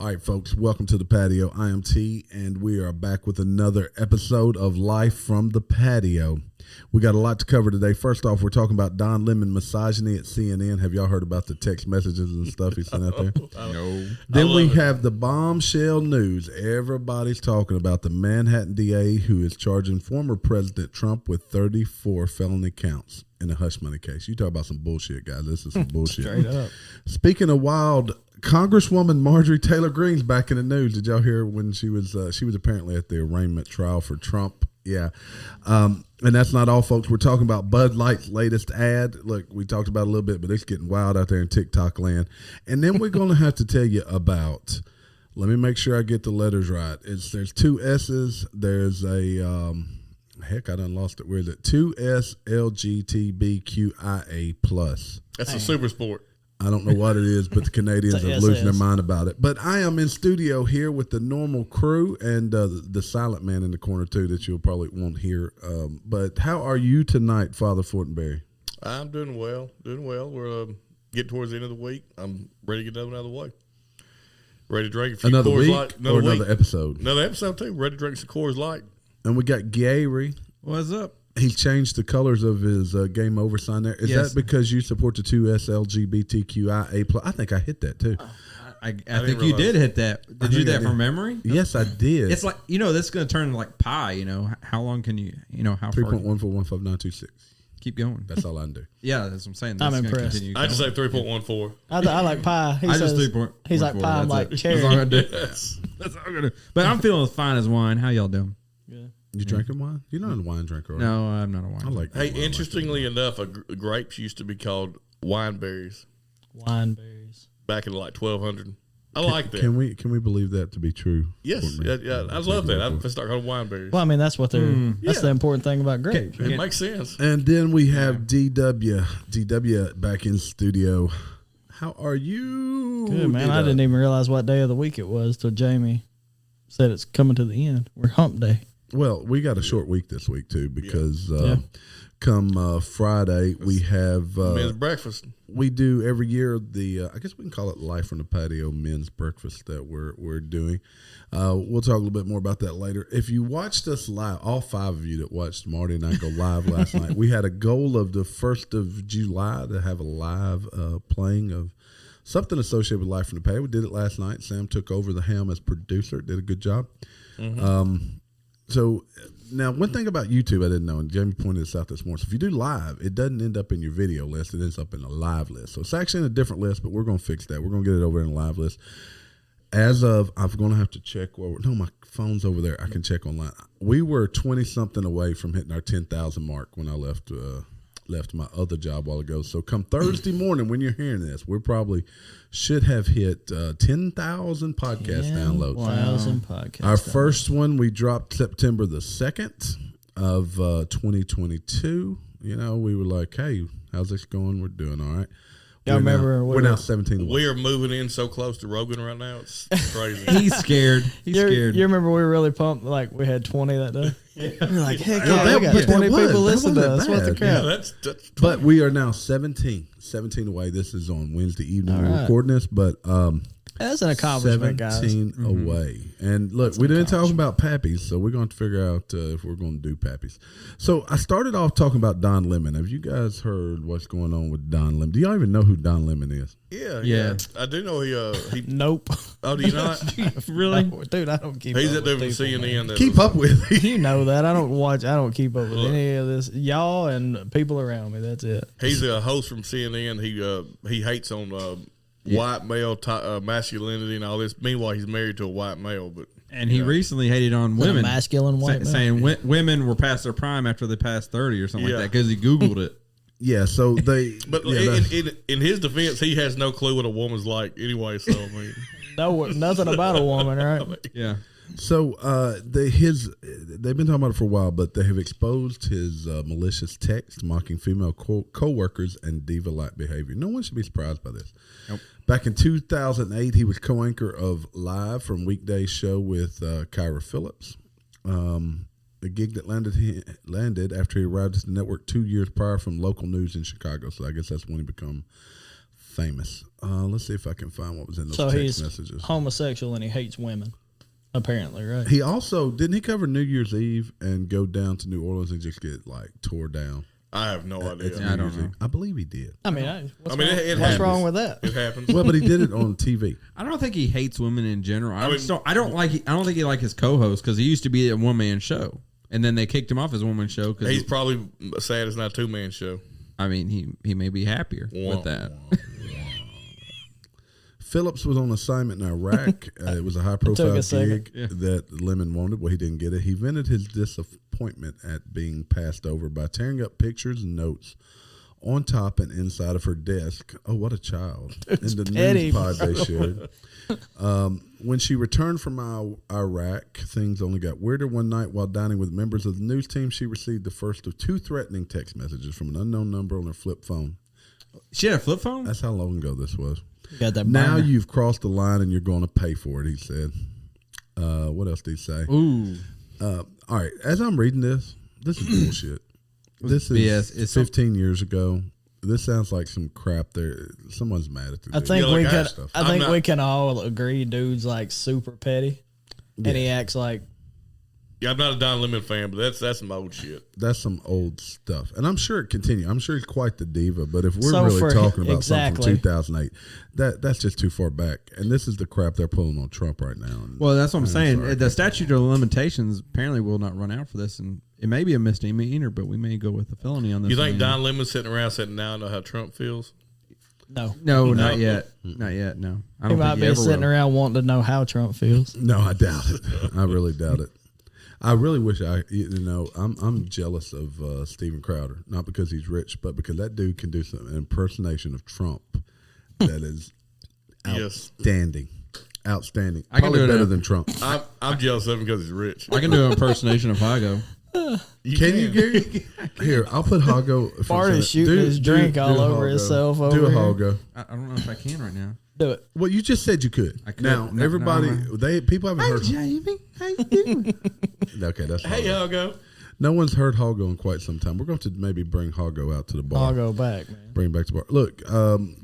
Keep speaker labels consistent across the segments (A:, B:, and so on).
A: All right, folks, welcome to the patio. I am T, and we are back with another episode of Life from the Patio. We got a lot to cover today. First off, we're talking about Don Lemon Misogyny at CNN. Have y'all heard about the text messages and stuff he sent out there?
B: No.
A: Then we have the bombshell news. Everybody's talking about the Manhattan DA who is charging former President Trump with 34 felony counts in a hush money case. You talk about some bullshit, guys. This is some bullshit.
C: Straight up.
A: Speaking of wild, Congresswoman Marjorie Taylor Greene's back in the news. Did y'all hear when she was apparently at the arraignment trial for Trump? Yeah. And that's not all, folks. We're talking about Bud Light's latest ad. Look, we talked about it a little bit, but it's getting wild out there in TikTok land. And then we're going to have to tell you about, let me make sure I get the letters right. There's two S's. There's a, heck, I done lost it. Where is it? 2SLGBTQIA+.
B: That's a super sport.
A: I don't know what it is, but the Canadians are losing their mind about it. But I am in studio here with the normal crew and the silent man in the corner, too, that you'll probably won't hear. But how are you tonight, Father Fortenberry?
B: I'm doing well. We're getting towards the end of the week. I'm ready to get another one out of the way. Ready to drink a few
A: another
B: Coors
A: week
B: Light.
A: another episode?
B: Another episode, too. Ready to drink some Coors Light.
A: And we got Gary.
C: What's up?
A: He changed the colors of his game over sign there. Is that because you support the 2SLGBTQIA+? I think I hit that, too.
C: I think you did hit that. Did you do that from memory?
A: Yes, I did.
C: It's like, this is going to turn like pi, How long can you, how far?
A: 3.1415926.
C: Keep going.
A: That's all I can do.
C: Yeah, that's what I'm saying.
D: I'm impressed.
B: I just say 3.14.
D: I like pie.
C: I just 3.14.
D: He's like pie. I'm like cherry.
C: That's all I do. That's all I'm going to do. But I'm feeling as fine as wine. How y'all doing?
D: Yeah.
A: You drinking wine? You're not a wine drinker, right?
C: No, I'm not a wine drinker.
B: Hey, interestingly enough, grapes used to be called wineberries.
D: Wineberries.
B: Back in like 1200. I like that.
A: Can we believe that to be true?
B: Yes. Yeah, I love that. I'm start calling wineberries.
D: Well, I mean, that's what they're. That's the important thing about grapes.
B: It makes sense.
A: And then we have DW back in studio. How are you?
D: Good, man. I didn't even realize what day of the week it was till Jamie said it's coming to the end. We're hump day.
A: Well, we got a short week this week, too, because come Friday, we have...
B: men's breakfast.
A: We do every year I guess we can call it Life from the Patio men's breakfast that we're doing. We'll talk a little bit more about that later. If you watched us live, all five of you that watched Marty and I go live last night, we had a goal of the 1st of July to have a live playing of something associated with Life from the Patio. We did it last night. Sam took over the helm as producer, did a good job. Mm-hmm. So now one thing about YouTube I didn't know, and Jamie pointed this out this morning. So if you do live, it doesn't end up in your video list. It ends up in a live list. So it's actually in a different list, but we're going to fix that. We're going to get it over in a live list. As of, I'm going to have to check. No, my phone's over there. I can check online. We were 20-something away from hitting our 10,000 mark when I left my other job a while ago. So come Thursday morning when you're hearing this, we probably should have hit 10,000 podcast downloads.
D: 10,000 podcasts.
A: Our first one we dropped September the 2nd of 2022. We were like, hey, how's this going? We're doing all right.
D: Y'all remember?
A: We're now 17 away.
B: We are moving in so close to Rogan right now. It's crazy.
C: He's scared. Scared.
D: You remember we were really pumped? Like we had 20 that day. You're like, heck yeah,
A: that
D: we got
A: was-
D: 20
A: that was-
D: people
A: that
D: listening to
A: wasn't
D: us. What the
A: bad.
D: crap?
B: Yeah, that's
A: But we are now 17 away. This is on Wednesday evening.
D: All
A: We're
D: right.
A: recording this, but
D: That's an accomplishment, guys.
A: 17 away. And look, we didn't talk about Pappies, so we're going to figure out if we're going to do Pappies. So I started off talking about Don Lemon. Have you guys heard what's going on with Don Lemon? Do y'all even know who Don Lemon is?
B: Yeah. I do know he
D: Nope.
B: Oh, do you not?
C: Really?
D: No, dude, I don't keep
B: He's
D: up
B: that dude from
D: with people,
B: CNN. That
A: Keep up with me.
D: You know that. I don't keep up with any of this. Y'all and people around me. That's it.
B: He's a host from CNN. He hates on white male masculinity and all this. Meanwhile, he's married to a white male.
C: And he recently hated on women.
D: Masculine white man.
C: saying women were past their prime after they passed 30 or something like that because he Googled it.
A: Yeah, so they...
B: But in his defense, he has no clue what a woman's like anyway. So, I mean...
D: No, nothing about a woman, right?
C: Yeah.
A: So they've been talking about it for a while, but they have exposed his malicious text mocking female co-workers and diva-like behavior. No one should be surprised by this.
C: Nope.
A: Back in 2008, he was co-anchor of Live from Weekday Show with Kyra Phillips. A gig that landed after he arrived at the network 2 years prior from local news in Chicago. So I guess that's when he became famous. Let's see if I can find what was in those
D: So
A: text
D: he's
A: messages.
D: homosexual and he hates women, apparently, right?
A: He also didn't he cover New Year's Eve and go down to New Orleans and just get like tore down.
B: I have no idea.
C: I don't know.
A: I believe he did.
D: I mean,
B: it
D: what's
B: happens.
D: wrong with that?
B: It happens.
A: Well, but he did it on TV.
C: I don't think he hates women in general. I
B: mean-
C: don't think he liked his co-host because he used to be a one-man show, and then they kicked him off his one-man show because
B: He's probably sad it's not a 2-man show.
C: I mean, he may be happier with that.
A: Phillips was on assignment in Iraq. It was a high-profile
D: a second.
A: gig that Lemon wanted. Well, he didn't get it. He vented his disappointment at being passed over by tearing up pictures and notes on top and inside of her desk. Oh, what a child. In the
D: petty,
A: news pod they shared. When she returned from Iraq, things only got weirder. One night while dining with members of the news team, she received the first of 2 threatening text messages from an unknown number on her flip phone.
C: She had a flip phone?
A: That's how long ago this was.
D: You got that
A: Now
D: burner.
A: you've crossed the line and you're going to pay for it, he said. What else did he say?
C: Ooh.
A: All right, as I'm reading this is bullshit. This is
C: BS. It's
A: 15 years ago. This sounds like some crap there. Someone's mad at the
D: I
A: dude.
D: think
B: Yeah,
D: we
B: like
D: can.
B: stuff.
D: I think
B: I'm
D: we
B: not-
D: can all agree, dude's like super petty, and he acts like
B: Yeah, I'm not a Don Lemon fan, but that's some old shit.
A: That's some old stuff. And I'm sure it continues. I'm sure he's quite the diva, but if we're
D: So
A: really
D: for-
A: talking about
D: exactly.
A: something from 2008, that's just too far back. And this is the crap they're pulling on Trump right now. And
C: Well, that's what I'm saying.
A: sorry.
C: The statute of limitations apparently will not run out for this, and it may be a misdemeanor, but we may go with a felony on this.
B: You think
C: one.
B: Don Lemon's sitting around saying, now I know how Trump feels?
D: no.
C: No, not yet. Not yet. No, I
D: He
C: don't
D: might
C: think
D: be
C: ever
D: sitting
C: will.
D: around wanting to know how Trump feels.
A: No, I doubt it. I really doubt it. I really wish I'm jealous of Steven Crowder, not because he's rich, but because that dude can do some impersonation of Trump that is
B: Yes.
A: outstanding. Outstanding.
C: I can
A: Probably
C: do it
A: better
C: in-
A: than Trump.
B: I'm jealous of him because he's rich.
C: I can do an impersonation of Hago.
A: Can you, Gary? Here, I'll put Hago. if I'm
D: Bart is
A: saying it.
D: shooting his drink all over
A: Hago.
D: himself
A: Do
D: over
A: a
D: here.
A: Hago.
C: I don't know if I can right now.
D: Do it.
A: Well, you just said you could.
C: I could.
A: Now,
C: No,
A: everybody,
C: no,
A: people haven't heard.
C: Jamie, how you doing?
A: Okay, that's
B: Hey,
A: Hago.
B: Hugo.
A: No one's heard Hago in quite some time. We're going to maybe bring Hago out to the bar.
D: I'll go back, man.
A: Bring him back to the bar. Look,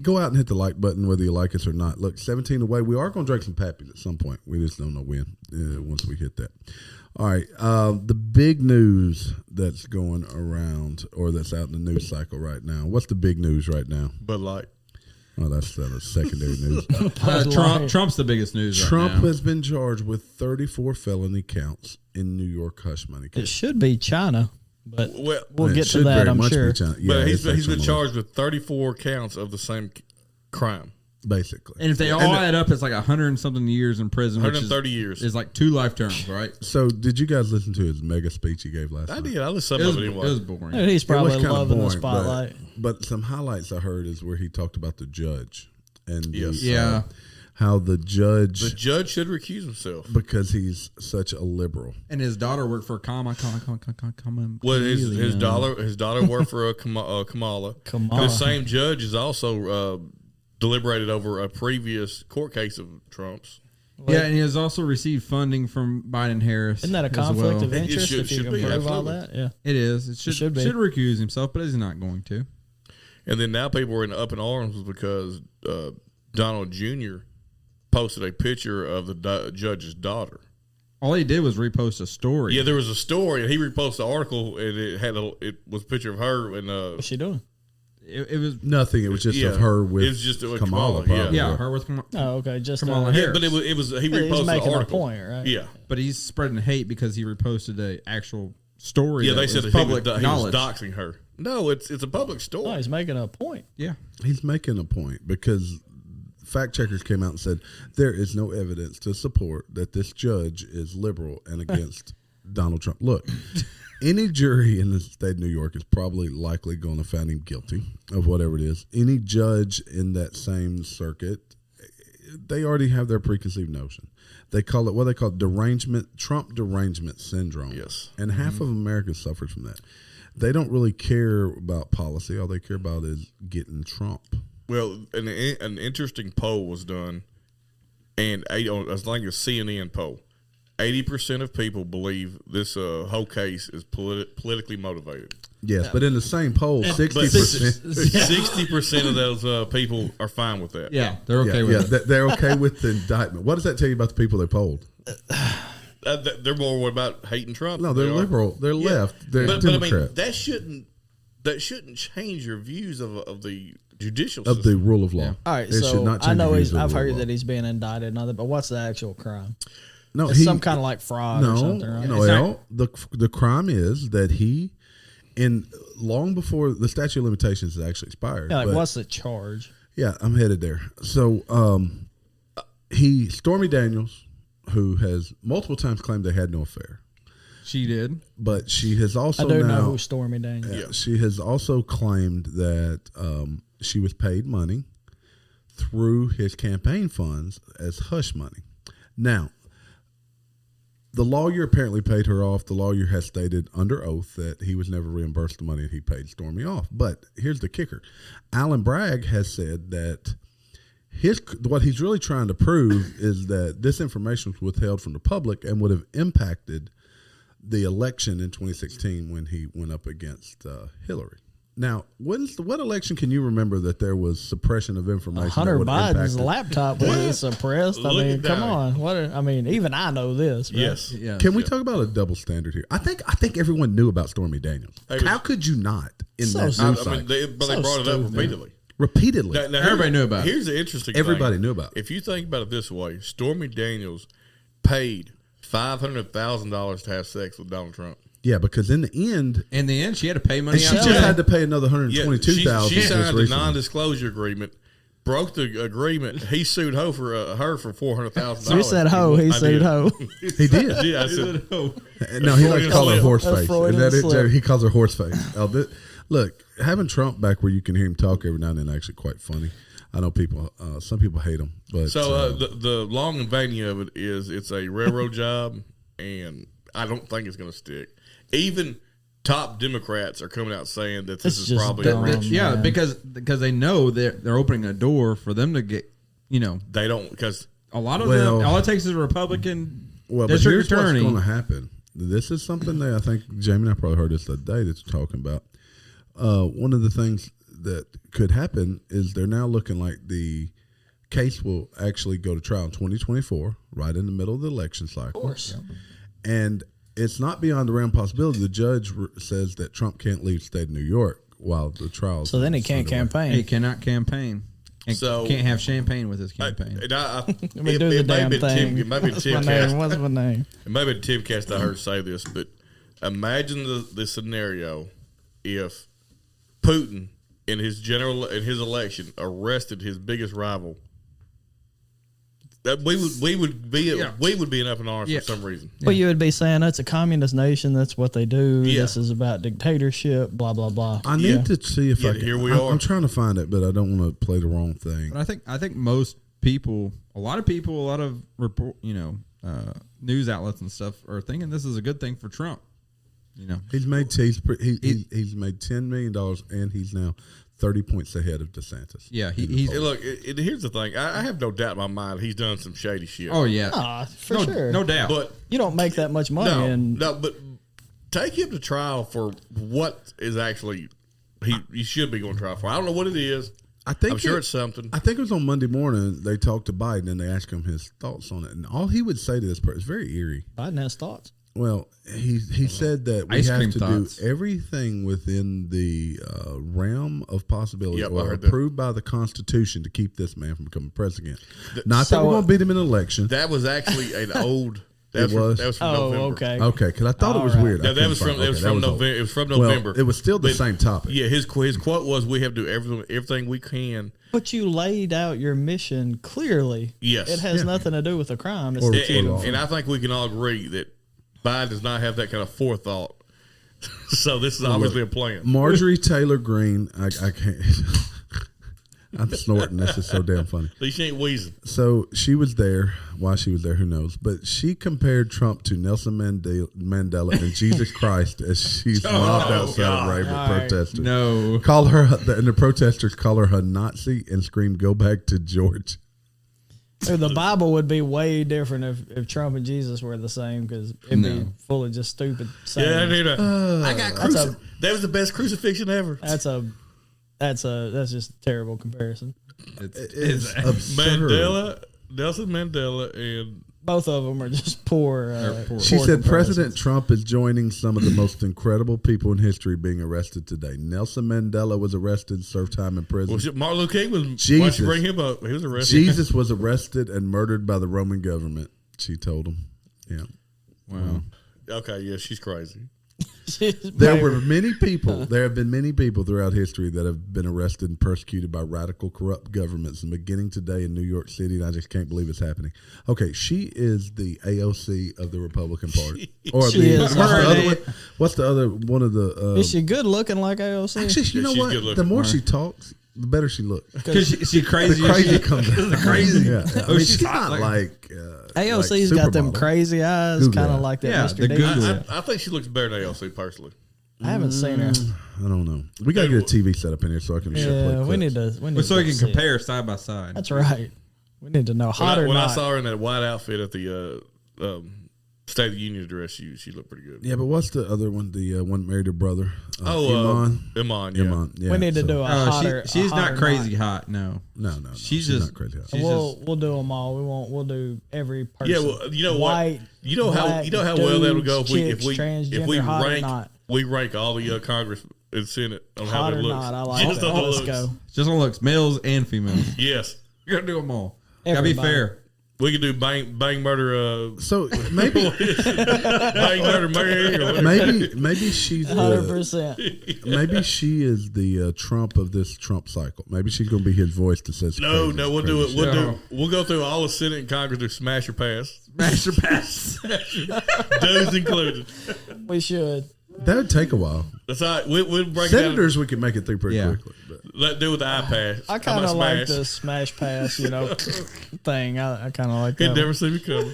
A: go out and hit the like button whether you like us or not. Look, 17 away. We are going to drink some Pappies at some point. We just don't know when. Once we hit that. All right. The big news that's going around or that's out in the news cycle right now. What's the big news right now?
B: Bud Light.
A: Oh, that's secondary news.
C: Trump's the biggest news
A: Trump
C: right now.
A: has been charged with 34 felony counts in New York hush money
D: It
A: case.
D: should be China, but
B: Well,
D: we'll
A: It
D: get to
A: should
D: that,
A: very
D: I'm
A: much be
D: sure.
A: China. Yeah,
B: but
A: it's
B: he's been
A: actually
B: charged with 34 counts of the same crime.
A: basically.
C: And if they all add up, it's like 100 and something years in prison, which
B: 130 years.
C: is like 2 life terms, right?
A: So, did you guys listen to his mega speech he gave last
B: I
A: night?
B: did. I listened
C: It
B: to
C: was,
B: some
C: it
B: of it
C: was
B: anyway.
C: boring.
D: Dude, he's
A: It was
D: probably
A: kinda
D: loving the
A: boring,
D: spotlight.
A: But some highlights I heard is where he talked about the judge and
B: Yes.
C: Yeah.
A: how the judge
B: The judge should recuse himself.
A: because he's such a liberal.
C: And his daughter worked for
B: Well, his daughter worked for Kamala.
D: Kamala.
B: The same judge is also deliberated over a previous court case of Trump's.
C: Yeah, and he has also received funding from Biden Harris.
D: Isn't that a
C: as
D: conflict
C: well.
D: of interest
B: should-
D: if you
B: should
D: can
B: be,
D: prove all
B: absolutely.
D: that? Yeah.
C: It is. It
D: should be.
C: should recuse himself, but he's not going to.
B: And then now people are up in arms because Donald Jr. posted a picture of the judge's daughter.
C: All he did was repost a story.
B: Yeah, there was a story, and he reposted the article, and it was a picture of her, and
D: What's she doing?
C: It was
A: Nothing. It was just
B: Yeah.
A: of her with
B: It was just with
A: Kamala.
B: Kamala,
A: probably.
C: yeah, her with
D: Oh, okay. Just
C: Kamala
B: Yeah,
C: Harris.
B: but it was he
D: he's
B: reposted
D: making
B: the
D: a
B: article.
D: point, right?
B: Yeah,
C: But he's spreading hate because he reposted a actual story.
B: yeah.
C: that
B: They said
C: was
B: that
C: public
B: he was
C: knowledge.
B: doxing her. No, it's a public story.
D: No, he's making a point.
C: Yeah,
A: He's making a point because fact checkers came out and said there is no evidence to support that this judge is liberal and against Donald Trump. Look, any jury in the state of New York is probably likely going to find him guilty of whatever it is. Any judge in that same circuit, they already have their preconceived notion. They call it what they call Trump derangement syndrome.
B: Yes.
A: And half of America suffers from that. They don't really care about policy. All they care about is getting Trump.
B: Well, an interesting poll was done, and I think a CNN poll. 80% of people believe this whole case is politically motivated.
A: Yes, but in the same poll, 60%.
B: 60% of those people are fine with that.
C: Yeah, they're okay with it.
A: They're okay with the indictment. What does that tell you about the people they polled?
B: They're more worried about hating Trump.
A: No, they're liberal. They're left. They're
B: but
A: Democrat.
B: I mean, that shouldn't change your views of the judicial
A: of
B: system.
A: the rule of law.
D: All right,
A: It should
D: so
A: not
D: I
A: change
D: know
A: the views of the
D: I've
A: rule of
D: heard
A: law.
D: that he's being indicted and other, but what's the actual crime?
A: No,
D: It's some kind of like fraud or something, right?
A: No, the crime is that he, long before the statute of limitations has actually expired.
D: Yeah, like
A: but-
D: what's the charge?
A: Yeah, I'm headed there. So, Stormy Daniels, who has multiple times claimed they had no affair,
C: She did.
A: but she has also
D: I do
A: now,
D: know who Stormy Daniels.
A: yeah, she has also claimed that she was paid money through his campaign funds as hush money. Now, the lawyer apparently paid her off. The lawyer has stated under oath that he was never reimbursed the money that he paid Stormy off. But here's the kicker. Alan Bragg has said that what he's really trying to prove is that this information was withheld from the public and would have impacted the election in 2016 when he went up against Hillary. Now, what election can you remember that there was suppression of information?
D: Hunter
A: that would have
D: Biden's
A: impacted?
D: laptop was suppressed. I
B: Look
D: mean,
B: at
D: come
B: that.
D: on. Even I know this. Right?
B: Yes.
C: Yeah.
A: Can we talk about a double standard here? I think everyone knew about Stormy Daniels.
B: Hey,
A: How could you not in
D: So
A: that
D: stupid.
A: news site?
B: They
D: So
B: brought it up
D: stupid.
B: repeatedly.
A: Repeatedly.
B: Now,
C: Everybody knew about it.
B: Here's the interesting
A: Everybody
B: thing.
A: knew about it.
B: If you think about it this way, Stormy Daniels paid $500,000 to have sex with Donald Trump.
A: Yeah, because in the end,
C: In the end, she had to pay money
A: and
C: out.
A: she
C: to
A: just
C: him.
A: had to pay another
B: Yeah,
A: $122,000.
B: she
A: just
B: signed a
A: recently.
B: non-disclosure agreement, broke the agreement. He sued her for $400,000.
D: You said ho, he sued ho.
A: He did.
B: Yeah, I said,
A: No, he likes to call her
B: slip.
A: horse
D: A
A: face.
D: Freudian
A: Is that it,
D: slip.
A: Jerry? He calls her horse face. Look, having Trump back where you can hear him talk every now and then actually quite funny. I know some people hate him, but
B: so the long and veiny of it is it's a railroad job, and I don't think it's going to stick. Even top Democrats are coming out saying that this
D: It's
B: is
D: just
B: probably
D: dumb.
B: a rich.
C: Yeah,
D: man.
C: because they know they're opening a door for them to get.
B: They don't because
C: A lot of
A: Well-
C: them. All it takes is a Republican
A: but
C: district
A: here's
C: attorney.
A: what's going to happen. This is something that I think Jamie and I probably heard this the day that you're talking about. One of the things that could happen is they're now looking like the case will actually go to trial in 2024, right in the middle of the election cycle.
D: Of course.
A: And it's not beyond the realm of possibility. The judge says that Trump can't leave the state of New York while the trial.
D: So then he can't campaign.
C: He cannot campaign. And
B: So-
C: can't have champagne with his campaign.
D: Let me do the damn thing.
B: It might be
D: What's my
B: Tim
D: name?
B: Cast.
D: What's my name?
B: It might be Timcast I heard say this, but imagine the scenario if Putin in his election arrested his biggest rival. That we would be in up in arms
C: Yeah.
B: for some reason.
D: Well, you would be saying that's a communist nation. That's what they do.
B: Yeah.
D: This is about dictatorship. Blah blah blah.
A: I need to see if
B: Yeah,
A: I can.
B: here we
A: I'm
B: are.
A: trying to find it, but I don't want to play the wrong thing.
C: But I think most people, a lot of report, news outlets and stuff are thinking this is a good thing for Trump.
A: He's made he's made $10 million, and he's now 30 points ahead of DeSantis.
C: Yeah, he's.
B: Hey, look, here's the thing. I have no doubt in my mind he's done some shady shit.
C: Oh yeah,
D: For sure.
C: no doubt.
B: But
D: You don't make that much money. and
B: but take him to trial for what is actually he should be going to trial for. I don't know what it is. I'm sure it's something.
A: I think it was on Monday morning. They talked to Biden and they asked him his thoughts on it, and all he would say to this person is very eerie.
D: Biden has thoughts.
A: Well, he said that we
C: Ice
A: have
C: cream
A: to
C: thoughts.
A: do everything within the realm of possibility
B: Yep, I
A: or
B: heard that.
A: approved by the Constitution to keep this man from becoming president. Not that
D: So-
A: we're going to beat him in an election.
B: That was actually an old.
A: It was?
B: That was from
D: Oh,
B: November.
D: okay.
A: Okay, because I thought it was
D: All right.
A: weird.
B: No,
A: I
B: that was
A: couldn't
B: from
A: find-
B: it was
A: okay,
B: from
A: that old.
B: November. It was from
A: Well,
B: November.
A: it was still the
B: But-
A: same topic.
B: Yeah, his quote was, "We have to do everything we can."
D: But you laid out your mission clearly.
B: Yes.
D: It has nothing to do with the crime. It's
A: Or-
D: the
B: And,
A: law.
B: and I think we can all agree that Biden does not have that kind of forethought. So this is obviously a plan.
A: Marjorie Taylor Greene, I can't. I'm snorting. This is so damn funny.
B: At least she ain't wheezing.
A: So she was there. Why she was there, who knows? But she compared Trump to Nelson Mandela and Jesus Christ as she's mobbed outside of Ray with
D: All right.
A: protesters.
C: no.
A: Call her, and the protesters call her a Nazi and scream, "Go back to George."
D: Dude, the Bible would be way different if Trump and Jesus were the same because it'd be full of just stupid sayings.
B: Yeah, dude. I got that was the best crucifixion ever.
D: That's just a terrible comparison.
A: It's absurd.
B: Nelson Mandela, and
D: Both of them are just poor.
A: She said President Trump is joining some of the most incredible people in history being arrested today. Nelson Mandela was arrested, served time in prison.
B: Well, Martin Luther King was. Why don't you bring him up? He was arrested.
A: Jesus was arrested and murdered by the Roman government. She told him. Yeah.
C: Wow.
B: Okay. Yeah, she's crazy.
A: There were many people. There have been many people throughout history that have been arrested and persecuted by radical, corrupt governments, and beginning today in New York City. And I just can't believe it's happening. Okay, she is the AOC of the Republican Party, or
D: She is.
A: what's the other one? What's the other one of the?
D: Is she good looking like AOC?
A: Actually, you know what? The more she talks, the better she looks.
C: Because she crazy.
A: The crazy comes out.
C: The crazy.
A: Yeah. I mean, she's not like
D: AOC's
A: like
D: got them
A: supermodel.
D: crazy eyes, kind of like that
C: Yeah,
D: Mr.
C: the
D: D.
C: Google.
B: I think she looks better than AOC personally.
D: I haven't seen her.
A: I don't know. We gotta get a TV set up in here so I can play
D: Yeah,
A: clips.
D: we need to.
C: So we can
D: see it.
C: compare side by side.
D: That's right. We need to know hot or
B: When I
D: not.
B: saw her in that white outfit at the State of the Union address, she looked pretty good.
A: Yeah, but what's the other one? The one married her brother.
B: Iman. Yeah.
A: Iman. Yeah,
D: We need to do a hotter.
C: She's
D: a
C: not
D: hotter
C: crazy hot. No.
A: No.
C: She's
A: not
C: just
A: crazy. Hot.
C: she's
D: We'll do them all. We won't. We'll do every person.
B: Yeah, well, you know
D: White,
B: what? You know how
D: black,
B: well that would
D: dudes,
B: go if we
D: transgender, hot or
B: rank
D: not.
B: we rank all the Congress and Senate on how
D: Hot
B: they
D: or
B: look.
D: not, I like
B: Just
D: that.
B: on the
D: Let's
B: looks.
D: go.
C: just on looks, males and females.
B: Yes,
C: You gotta do them all. Gotta be
D: Everybody.
C: fair.
B: we could do bang murder.
A: So maybe
B: Bang murder Mary. Or whatever.
A: maybe she's
D: 100%.
A: maybe she is the Trump of this Trump cycle. Maybe she's gonna be his voice that says
B: No,
A: crazy,
B: we'll do it.
A: crazy shit.
B: We'll go through all the Senate and Congress to smash or pass,
C: Master pass.
B: those included.
D: We should.
A: That would take a while.
B: That's all right. We'll break
A: Senators, we can make it through pretty
C: Yeah.
A: quickly. But.
B: down. Let's do with the iPad.
D: I kind of like the smash pass, thing. I kind of like
B: He'd
D: that.
B: never see me coming.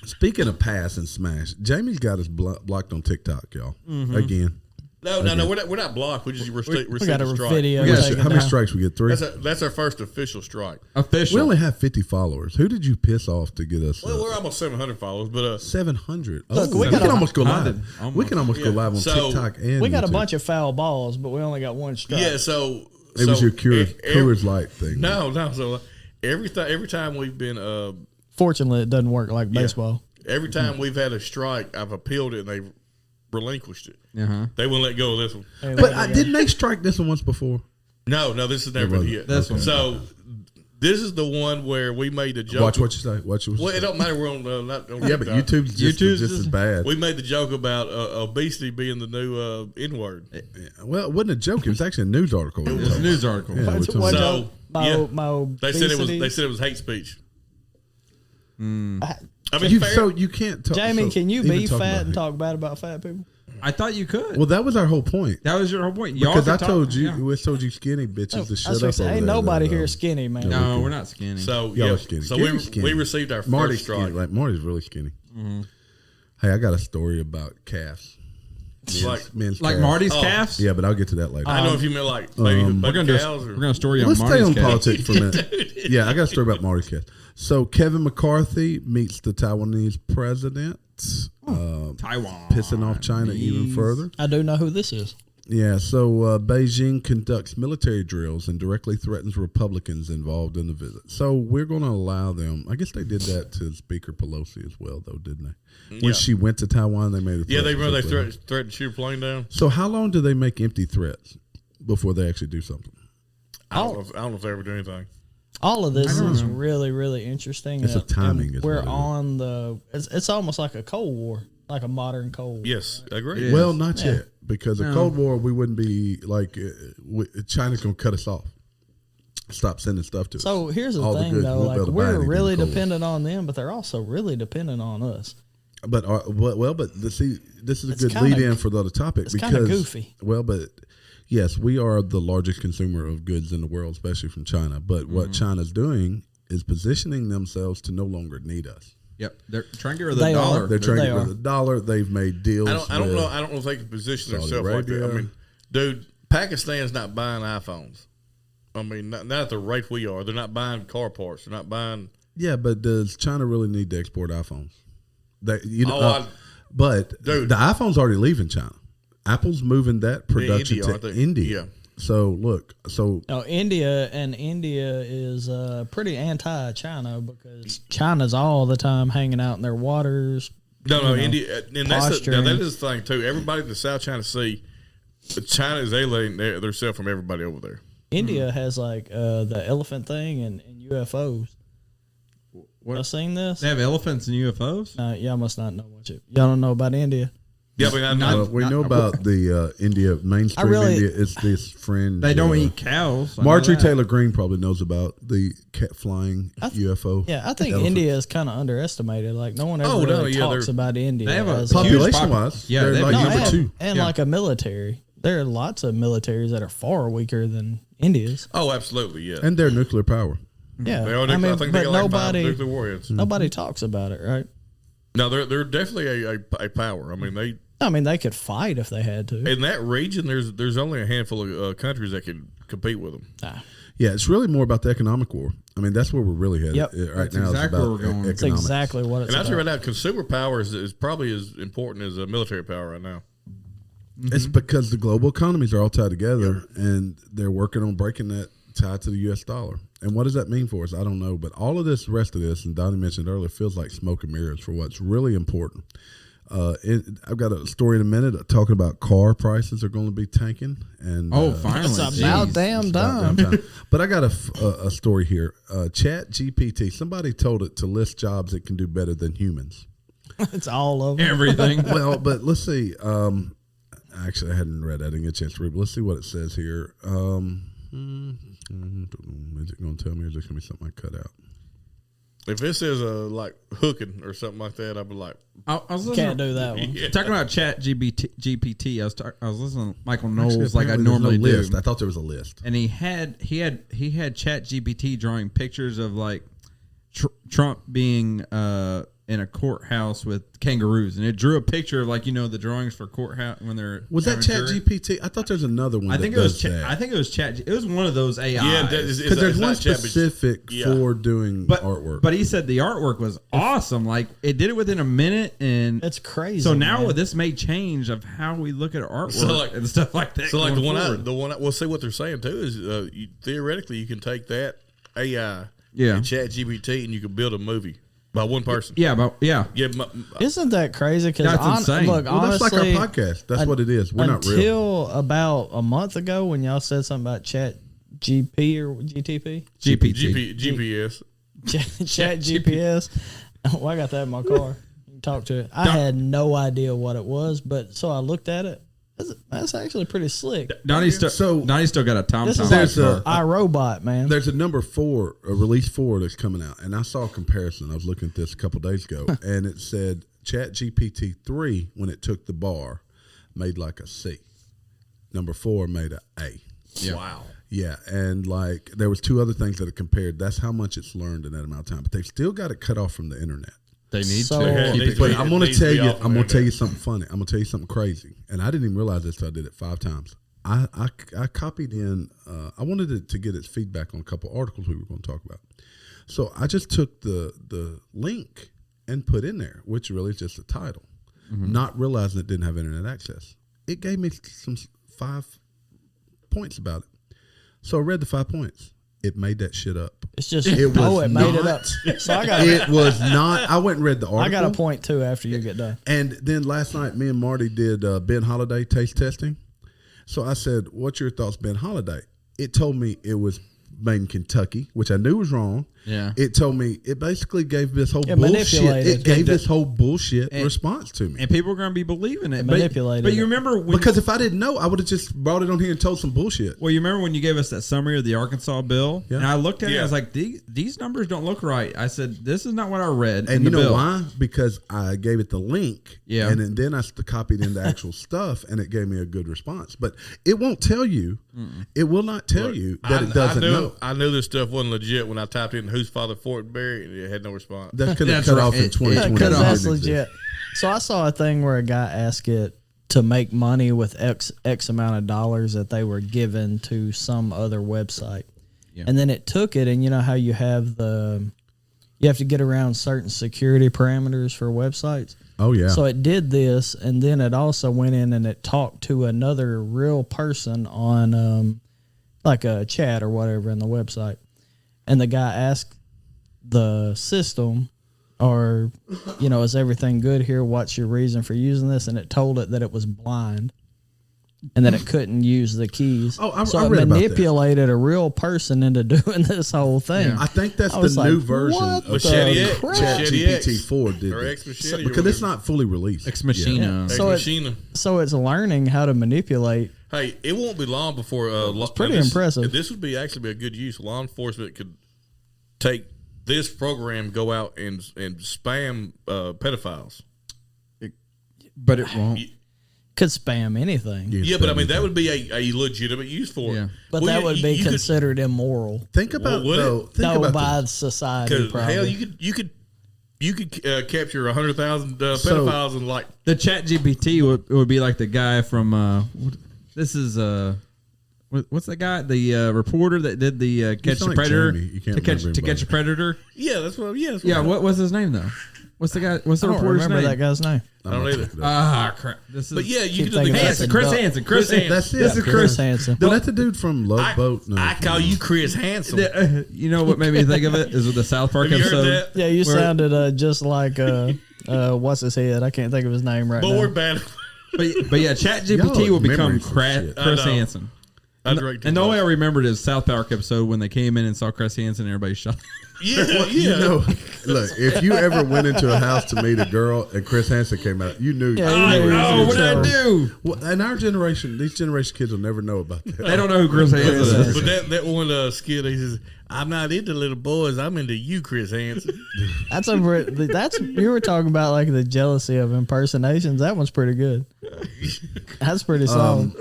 A: Speaking of pass and smash, Jamie's got us blocked on TikTok, y'all. Again.
B: No, we're not blocked. We just received
D: We got
B: a
D: a
B: strike.
D: video.
A: We got
D: taken
A: how many
D: down.
A: strikes we get? 3?
B: That's our first official strike.
C: Official.
A: We only have 50 followers. Who did you piss off to get us?
B: Well, we're almost 700 followers, but
A: 700.
D: Look,
A: Oh,
D: we
A: we
D: got
A: can
D: a-
A: almost go live.
C: Almost.
A: We can almost go live on
B: So,
A: TikTok and
D: We got a
A: YouTube.
D: bunch of foul balls, but we only got one strike.
B: yeah. So
A: It was your
B: every-
A: Coors Light thing.
B: No. So every time we've been
D: Fortunately, it doesn't work like baseball.
B: every time we've had a strike, I've appealed it and they've relinquished it.
C: Uh-huh.
B: They wouldn't let go of this one.
D: Hey,
A: But
D: there we go.
A: didn't they strike this one once before?
B: No, this has never been
A: wasn't.
B: hit.
C: This one.
B: So this is this where we made the joke.
A: Watch what you say. Watch what you
B: Well,
A: say.
B: it don't matter. We're on not on
A: Yeah, but
B: TikTok.
A: YouTube's just as bad.
B: We made the joke about obesity being the new N word.
A: Well, it wasn't a joke. It was actually a news article.
C: It was a news article.
A: Yeah,
D: What's-
A: we're
D: what's
A: talking-
D: up?
B: So
D: my
B: they said
D: obesity.
B: they said it was hate speech.
D: I-
B: I mean,
A: You,
B: fair.
A: so you can't talk.
D: Jamie,
A: so
D: can you
A: even
D: be
A: talking
D: fat
A: about
D: and
A: it.
D: talk bad about fat people?
C: I thought you could.
A: Well, that was our whole point.
C: That was your whole point. Y'all
A: Because
C: could
A: I
C: talk-
A: told you,
C: yeah.
A: we told you skinny bitches to
D: That's
A: shut
D: what
A: up.
D: I say.
A: over
D: Ain't
A: there,
D: nobody
A: that,
D: here skinny, man.
C: No, we're not skinny.
B: So
A: Y'all
B: yeah,
A: are skinny.
B: so
A: Gary's skinny.
B: we received our
A: Marty's
B: first strike.
A: skinny. Like Marty's really skinny. Hey, I got a story about calves. Men's
C: like
A: calves.
C: Marty's
B: Oh.
C: calves.
A: Yeah, but I'll get to that later.
B: I know if you meant like baby
C: We're gonna do.
B: cows
C: We're
B: or
C: gonna story on
A: Let's stay
C: Marty's
A: on
C: calves.
A: politics for a minute. Yeah, I got a story about Marty's calves. So Kevin McCarthy meets the Taiwanese president,
C: Taiwan
A: pissing off China even further.
D: I do know who this is.
A: Yeah, so Beijing conducts military drills and directly threatens Republicans involved in the visit. So we're going to allow them. I guess they did that to Speaker Pelosi as well, though, didn't they? When
B: Yeah.
A: she went to Taiwan, they made a threat.
B: yeah, they remember they
A: specifically.
B: threatened to shoot a plane down.
A: So how long do they make empty threats before they actually do something?
B: I don't know if they ever do anything.
D: All of this is really, really interesting.
A: It's a timing
D: and
A: is
D: we're
A: what it is.
D: on the. It's almost like a Cold War, like a modern Cold War.
B: Yes, I agree.
C: It is.
A: Well, not
D: Yeah.
A: yet, because the Cold War, we wouldn't be like China's going to cut us off, stop sending stuff to us.
D: So here's the
A: All
D: thing,
A: goods,
D: though.
A: we'll be
D: Like
A: able to buy
D: we're
A: anything
D: really
A: in the Cold War.
D: dependent on them, but they're also really dependent on us.
A: But see, this is a
D: It's
A: good
D: kinda-
A: lead in for the other topic
D: it's
A: because
D: kinda goofy.
A: Well, but yes, we are the largest consumer of goods in the world, especially from China. But what China's doing is positioning themselves to no longer need us.
C: Yep, they're trying to get rid of the
D: They are.
C: dollar.
A: They're trying to
D: They
A: get rid
D: are.
A: of the dollar. They've made deals.
B: I don't
A: with-
B: know. I don't know if they can position
A: Saudi
B: themselves like that. I
A: Arabia.
B: mean, dude, Pakistan's not buying iPhones. I mean, not at the rate we are. They're not buying car parts. They're not buying
A: Yeah, but does China really need to export iPhones? But
B: dude.
A: the iPhone's already leaving China. Apple's moving that production
B: India,
A: to India.
B: Yeah.
A: So look,
D: India is pretty anti-China because China's all the time hanging out in their waters.
B: No, India, and that is the thing too. Everybody in the South China Sea, China is alienating themselves from everybody over there.
D: India has like the elephant thing and UFOs.
C: What?
D: Y'all seen this?
C: They have elephants and UFOs?
D: Y'all must not know much. Y'all don't know about India.
B: Yeah, but
A: we know about the India mainstream India. It's this friend.
C: They don't eat cows.
A: Marjorie Taylor Greene probably knows about the flying UFO.
D: Yeah, I think
A: elephant.
D: India is kind of underestimated. Like no one ever talks about India.
C: They have a
A: population wise.
C: Yeah,
A: they're like number 2.
D: And like a military. There are lots of militaries that are far weaker than India's.
B: Oh, absolutely, yeah.
A: And their nuclear power.
D: Yeah,
B: I think they got like 5 nuclear warheads.
D: Nobody talks about it, right?
B: No, they're definitely a power. I mean,
D: they could fight if they had to.
B: In that region, there's only a handful of countries that can compete with them.
A: Yeah, it's really more about the economic war. I mean, that's where we're really headed right now.
C: Exactly
A: it's
C: where we're going.
D: It's exactly what it's
B: and
D: about.
B: I tell you right now, consumer power is probably as important as military power right now.
A: It's because the global economies are all tied together, and they're working on breaking that tie to the U.S. dollar. And what does that mean for us? I don't know. But all of this, rest of this, and Donnie mentioned earlier, feels like smoke and mirrors for what's really important. I've got a story in a minute talking about car prices are going to be tanking. And
C: finally.
D: It's about damn time.
A: But I got a story here. Chat GPT, somebody told it to list jobs it can do better than humans.
D: It's all over.
C: Everything.
A: Well, but let's see. Actually, I hadn't read that. I didn't get a chance to read, but let's see what it says here. Is it going to tell me, or is it going to be something I cut out?
B: If it says like hooking or something like that, I'd be like,
C: I was listening,
D: can't do that one.
C: Talking about Chat GPT, I was listening to Michael Knowles like I
A: Apparently
C: normally
A: there's no
C: do.
A: list. I thought there was a list.
C: And he had Chat GPT drawing pictures of like Trump being in a courthouse with kangaroos, and it drew a picture of like the drawings for courthouse when they're
A: was that Chat GPT? I thought there's another one.
C: I think it was Chat. It was one of those AI.
B: yeah,
A: because there's one specific for doing artwork.
C: But he said the artwork was awesome. Like it did it within a minute, and
D: it's crazy.
C: So now this may change of how we look at artwork and stuff like that.
B: So like the one we'll see what they're saying too is theoretically you can take that AI and Chat GPT and you can build a movie. By one person.
C: Yeah.
D: Isn't that crazy?
C: That's insane.
D: Look,
A: that's like
D: honestly,
A: our podcast. That's what it is. We're not real.
D: Until about a month ago when y'all said something about Chat GP or GTP?
B: GPS.
D: Chat GPS. Oh, I got that in my car. You can talk to it. I had no idea what it was, but so I looked at it. That's actually pretty slick.
C: Donnie's still got a TomTom.
D: This is like iRobot, man.
A: There's a number 4, a release 4 that's coming out, and I saw a comparison. I was looking at this a couple days ago, and it said Chat GPT 3 when it took the bar made like a C. Number 4 made a A.
C: Yeah.
B: Wow.
A: Yeah, and like there was 2 other things that it compared. That's how much it's learned in that amount of time, but they've still got it cut off from the internet.
C: They need
D: So-
C: to keep it.
A: But I'm going to tell you, I'm going to tell you
B: you
A: something funny. I'm going to tell you something crazy, and I didn't even realize this until I did it 5 times. I copied in. I wanted to get its feedback on a couple articles we were going to talk about. So I just took the link and put in there, which really is just a title, not realizing it didn't have internet access. It gave me some 5 points about it. So I read the 5 points. It made that shit up.
D: It's just
A: It
D: made it up. So I got
A: It was not. I went and read the article.
D: I got a point too after you get done.
A: And then last night, me and Marty did Ben Holiday taste testing. So I said, "What's your thoughts, Ben Holiday?" It told me it was made in Kentucky, which I knew was wrong.
C: Yeah.
A: It told me it basically gave this whole bullshit.
D: manipulated.
A: It gave this whole bullshit response to me.
C: And people are going to be believing it.
D: Manipulated
C: But you
D: it.
C: remember when
A: Because if I didn't know, I would have just brought it on here and told some bullshit.
C: Well, you remember when you gave us that summary of the Arkansas bill?
A: Yeah.
C: And I looked at it, I
B: Yeah.
C: was like, these numbers don't look right. I said, this is not what I read
A: And
C: in
A: you
C: the
A: know
C: bill.
A: why? Because I gave it the link.
C: Yeah.
A: And then I copied in the actual stuff, and it gave me a good response. But it won't tell you. It will not tell you that it doesn't know.
B: I knew this stuff wasn't legit when I typed in whose father Fortenberry and it had no response.
A: That could have
C: That's
A: cut
C: right.
A: off in
C: It-
A: 2020.
D: Because
A: It
D: that's
A: didn't exist.
D: legit. So I saw a thing where a guy asked it to make money with X amount of dollars that they were given to some other website.
C: Yeah.
D: And then it took it, and you know how you have the you have to get around certain security parameters for websites.
A: Oh yeah.
D: So it did this, and then it also went in and it talked to another real person on like a chat or whatever in the website. And the guy asked the system, or, is everything good here? What's your reason for using this? And it told it that it was blind and that it couldn't use the keys.
A: Oh, I
D: so
A: read
D: it
A: about that.
D: manipulated a real person into doing this whole thing.
A: I think that's
D: I was
A: the
D: like,
A: new version
D: what
A: of
B: Machete X?
D: crap?
B: Machete X.
A: GPT-4 did
B: Or
A: it.
B: Ex Machete or
A: Because it's
B: whatever.
A: not fully released.
C: Ex Machina.
B: Ex
D: So
B: Machina.
D: So it's learning how to manipulate.
B: Hey, it won't be long before. It's
D: pretty impressive.
B: This would be actually be a good use. Law enforcement could take this program, go out and spam pedophiles.
C: But it won't.
D: Could spam anything.
A: You can
B: Yeah, but I
A: spam
B: mean that
A: anything.
B: would be a legitimate use for
C: Yeah.
B: it.
D: But
B: Well,
D: that would be
B: you could-
D: considered immoral.
A: Think about
B: would it?
A: though. Think
D: No,
A: about
D: by
A: this.
D: society,
B: Because
D: probably.
B: hell, you could capture 100,000 pedophiles and like
C: The Chat GPT would be like the guy from this is what's that guy, the reporter that did the Catch
A: sound
C: the
A: like
C: Predator
A: Jeremy. You can't
C: to catch
A: remember
C: a predator.
B: yeah, that's what yeah. That's
C: Yeah,
B: what
C: what was his name though? What's the guy? What's
D: I
C: the
D: don't
C: reporter's
D: remember
C: name?
D: that guy's name.
B: I don't either.
C: Ah, crap! This is
B: But yeah, you
D: Keep
B: could do
D: thinking
B: the
D: about
C: Hanson,
D: the
C: Chris
D: duck.
C: Hansen, Chris
B: Chris
C: Hansen.
A: That's it.
C: This is
D: Chris Hansen.
A: Well, that's the dude from Love Boat. No,
B: I call you Chris Handsome.
C: You know what made me think of it is with the South Park
B: Have you
C: episode.
B: heard that?
D: Yeah, you
C: Where-
D: sounded just like what's his head? I can't think of his name right
B: But
D: now.
B: we're bad.
C: But yeah, Chat GPT
A: Y'all
C: will become
A: memory for shit.
B: I
C: Chris
B: know.
C: Hansen.
B: I direct
C: And the only way I remembered is South Park episode when they came in and saw Chris Hansen and everybody shot.
B: yeah,
A: You know, look, if you ever went into a house to meet a girl and Chris Hansen came out, you knew.
D: Yeah, you
C: I
D: knew he was
C: know
D: in
C: what I
D: trouble.
C: do.
A: Well, in our generation, these generation kids will never know about that.
C: They don't know who Chris Hansen is.
B: But that one skit, he says, "I'm not into little boys. I'm into you, Chris Hansen."
D: That's you were talking about like the jealousy of impersonations. That one's pretty good. That's pretty solid.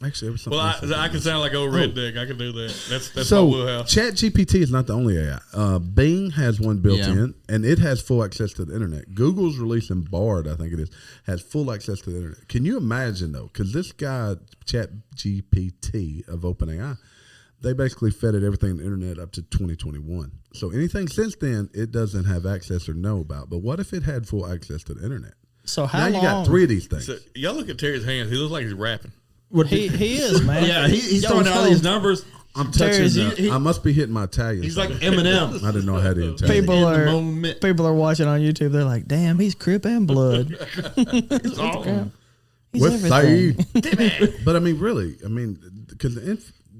A: Actually, it was something
B: Well,
A: else.
B: I can sound like old redneck. I can do that. That's my
A: So,
B: wheelhouse.
A: ChatGPT is not the only AI. Bing has one built
C: Yeah.
A: in, and it has full access to the internet. Google's releasing Bard, I think it is, has full access to the internet. Can you imagine, though? Because this guy, ChatGPT of OpenAI, they basically fed it everything on the internet up to 2021. So anything since then, it doesn't have access or know about. But what if it had full access to the internet?
D: So how
A: Now
D: long?
A: you got three of these things.
B: So, y'all look at Terry's hands. He looks like he's rapping.
D: He is, man.
C: Yeah, he's
D: Yo,
C: throwing out
D: so
C: these numbers.
A: I'm
D: Terry's-
A: touching. I must be hitting my Italian.
C: He's like
A: something.
C: Eminem.
A: I didn't know how to Italian.
D: People
C: In the
D: are
C: moment.
D: people are watching on YouTube. They're like, "Damn, he's Crip and Blood.
C: It's awesome.
D: He's
A: With
D: everything."
A: Saeed. But I mean, really, because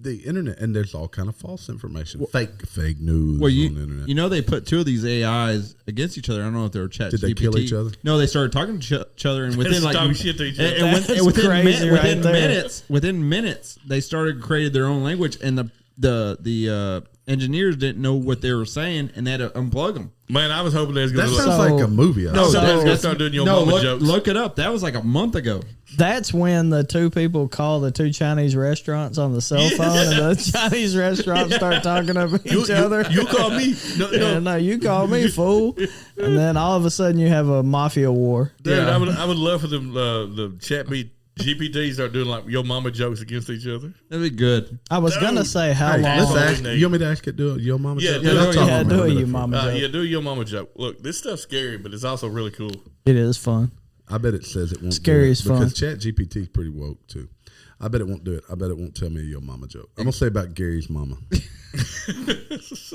A: the internet, and there's all kind of false information, fake news
C: Well,
A: on the internet.
C: you know they put two of these AIs against each other. I don't know if they were Chat
A: Did they
C: GPT.
A: kill each other?
C: No, they started talking to each other, and within like
B: Talking shit to each other.
C: and
D: That's
C: within,
D: crazy right there.
C: within minutes, they started created their own language, and the engineers didn't know what they were saying, and they had to unplug them.
B: Man, I was hoping they was
A: that
B: going to
A: sounds
D: So-
A: like a movie.
B: No,
A: saw.
B: somebody's gonna start doing your mama
C: look,
B: jokes.
C: Look it up. That was like a month ago.
D: That's when the two people call the two Chinese restaurants on the cell phone, and the Chinese restaurants start talking of each other.
B: You call me. No,
D: Yeah, no, you call me fool, and then all of a sudden you have a mafia war.
B: Dude,
C: Yeah.
B: I would love for them the chat GPT start doing like your mama jokes against each other.
C: That'd be good.
D: I was gonna say how
A: Hey,
D: long.
A: let's
B: long-
A: ask. You want me to ask it? Do your mama?
B: Yeah,
A: joke?
B: yeah,
A: Let's
B: yeah,
A: talk
D: yeah,
A: about
D: do
A: it.
D: your mama joke.
B: Yeah, do your mama joke. Look, this stuff's scary, but it's also really cool.
D: It is fun.
A: I bet it says it won't.
D: Scary
A: do it
D: as fun.
A: because Chat GPT is pretty woke too. I bet it won't do it. I bet it won't tell me your mama joke. I'm gonna say about Gary's mama.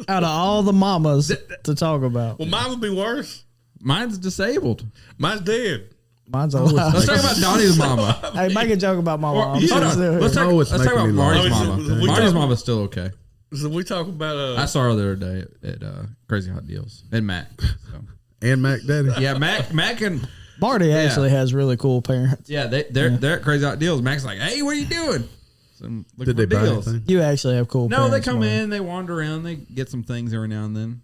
D: Out of all the mamas to talk about,
B: Well, mine would be worse.
C: Mine's disabled.
B: Mine's dead.
D: mine's alive.
C: Let's talk about Donnie's mama.
D: Hey, make a joke about my mom.
C: Hold on. Let's talk,
A: Oh, it's
C: let's talk
A: making
C: about
A: me
C: Marty's
A: laugh.
C: mama.
B: We
C: Marty's
B: talk-
C: mama's still okay.
B: So we talk about
C: I saw her the other day at Crazy Hot Deals and Mac. So.
A: And Mac Daddy.
C: Yeah, Mac and
D: Marty actually has really cool parents.
C: yeah, they're at Crazy Hot Deals. Mac's like, hey, what are you doing? So I'm looking
A: Did they
C: for
A: buy
C: deals.
A: anything?
D: You actually have cool
C: No,
D: parents.
C: they come
D: Marty.
C: in, they wander around, they get some things every now and then.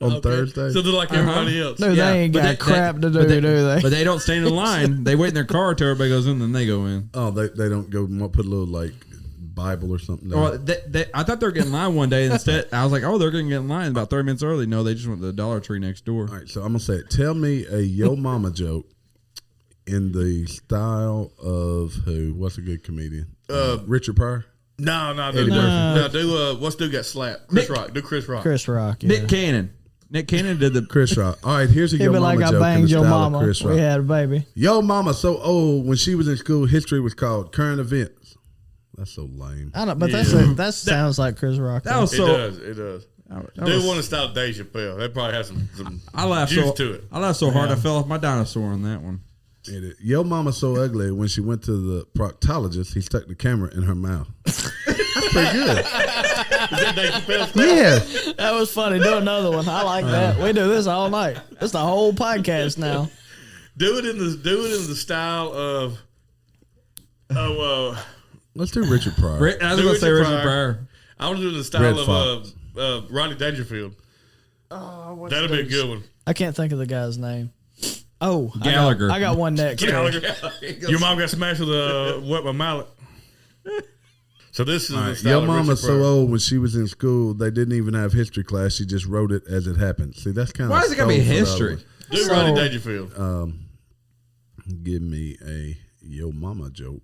A: On Thursday.
B: So they're like everybody else.
D: Dude, they ain't
C: but
D: got crap to do,
C: but
D: do they?
C: But they don't stand in line. They wait in their car till everybody goes in, then they go in.
A: Oh, they don't go put a little like Bible or something. down.
C: Well, I thought they were getting in line one day. Instead, I was like, "Oh, they're going to get in line about 30 minutes early." No, they just went to the Dollar Tree next door.
A: All right, so I'm gonna say it. Tell me a yo mama joke in the style of who? What's a good comedian? Richard Pryor.
B: No,
A: Eddie Murphy.
B: do what's dude got slapped? Chris Rock. Do Chris Rock.
D: Chris Rock. Yeah.
C: Nick Cannon. Nick Cannon did the
A: Chris Rock. All right, here's a
D: He'd
A: Yo
D: be
A: Mama
D: like, I
A: joke in
D: banged
A: the
D: your
A: style of
D: mama.
A: Chris Rock.
D: We had a baby.
A: Yo Mama so old when she was in school, history was called current events. That's so lame.
D: I don't, but that sounds like Chris Rock.
C: that was
B: It
C: so.
B: does. It does.
C: that
B: Do
C: was-
B: one in style of Dave Chappelle. That probably has some
C: I laughed
B: juice
C: so
B: to it.
C: I laughed so hard I fell off my dinosaur on that one.
A: Yo Mama so ugly when she went to the proctologist, he stuck the camera in her mouth. That's pretty good.
B: Is that Dave Chappelle's
A: Yeah.
D: That was funny. Do another one. I like that. We do this all night. It's the whole podcast now.
B: Do it in the style of
A: Let's do Richard Pryor.
C: I was going to say Richard Pryor.
B: I want to do it in the style
A: Red
B: of Rodney Dangerfield.
D: Oh,
B: That'll be a good one.
D: I can't think of the guy's name. Oh,
C: Gallagher.
D: I got one next.
B: Your mom got smashed with a my mallet. So this is the style
A: Yo
B: of
A: Mama
B: Richard
A: so
B: Pryor.
A: old when she was in school, they didn't even have history class. She just wrote it as it happened. See, that's kind of
C: Why is it got to be history?
B: Do
D: So-
B: Rodney Dangerfield.
A: Give me a Yo Mama joke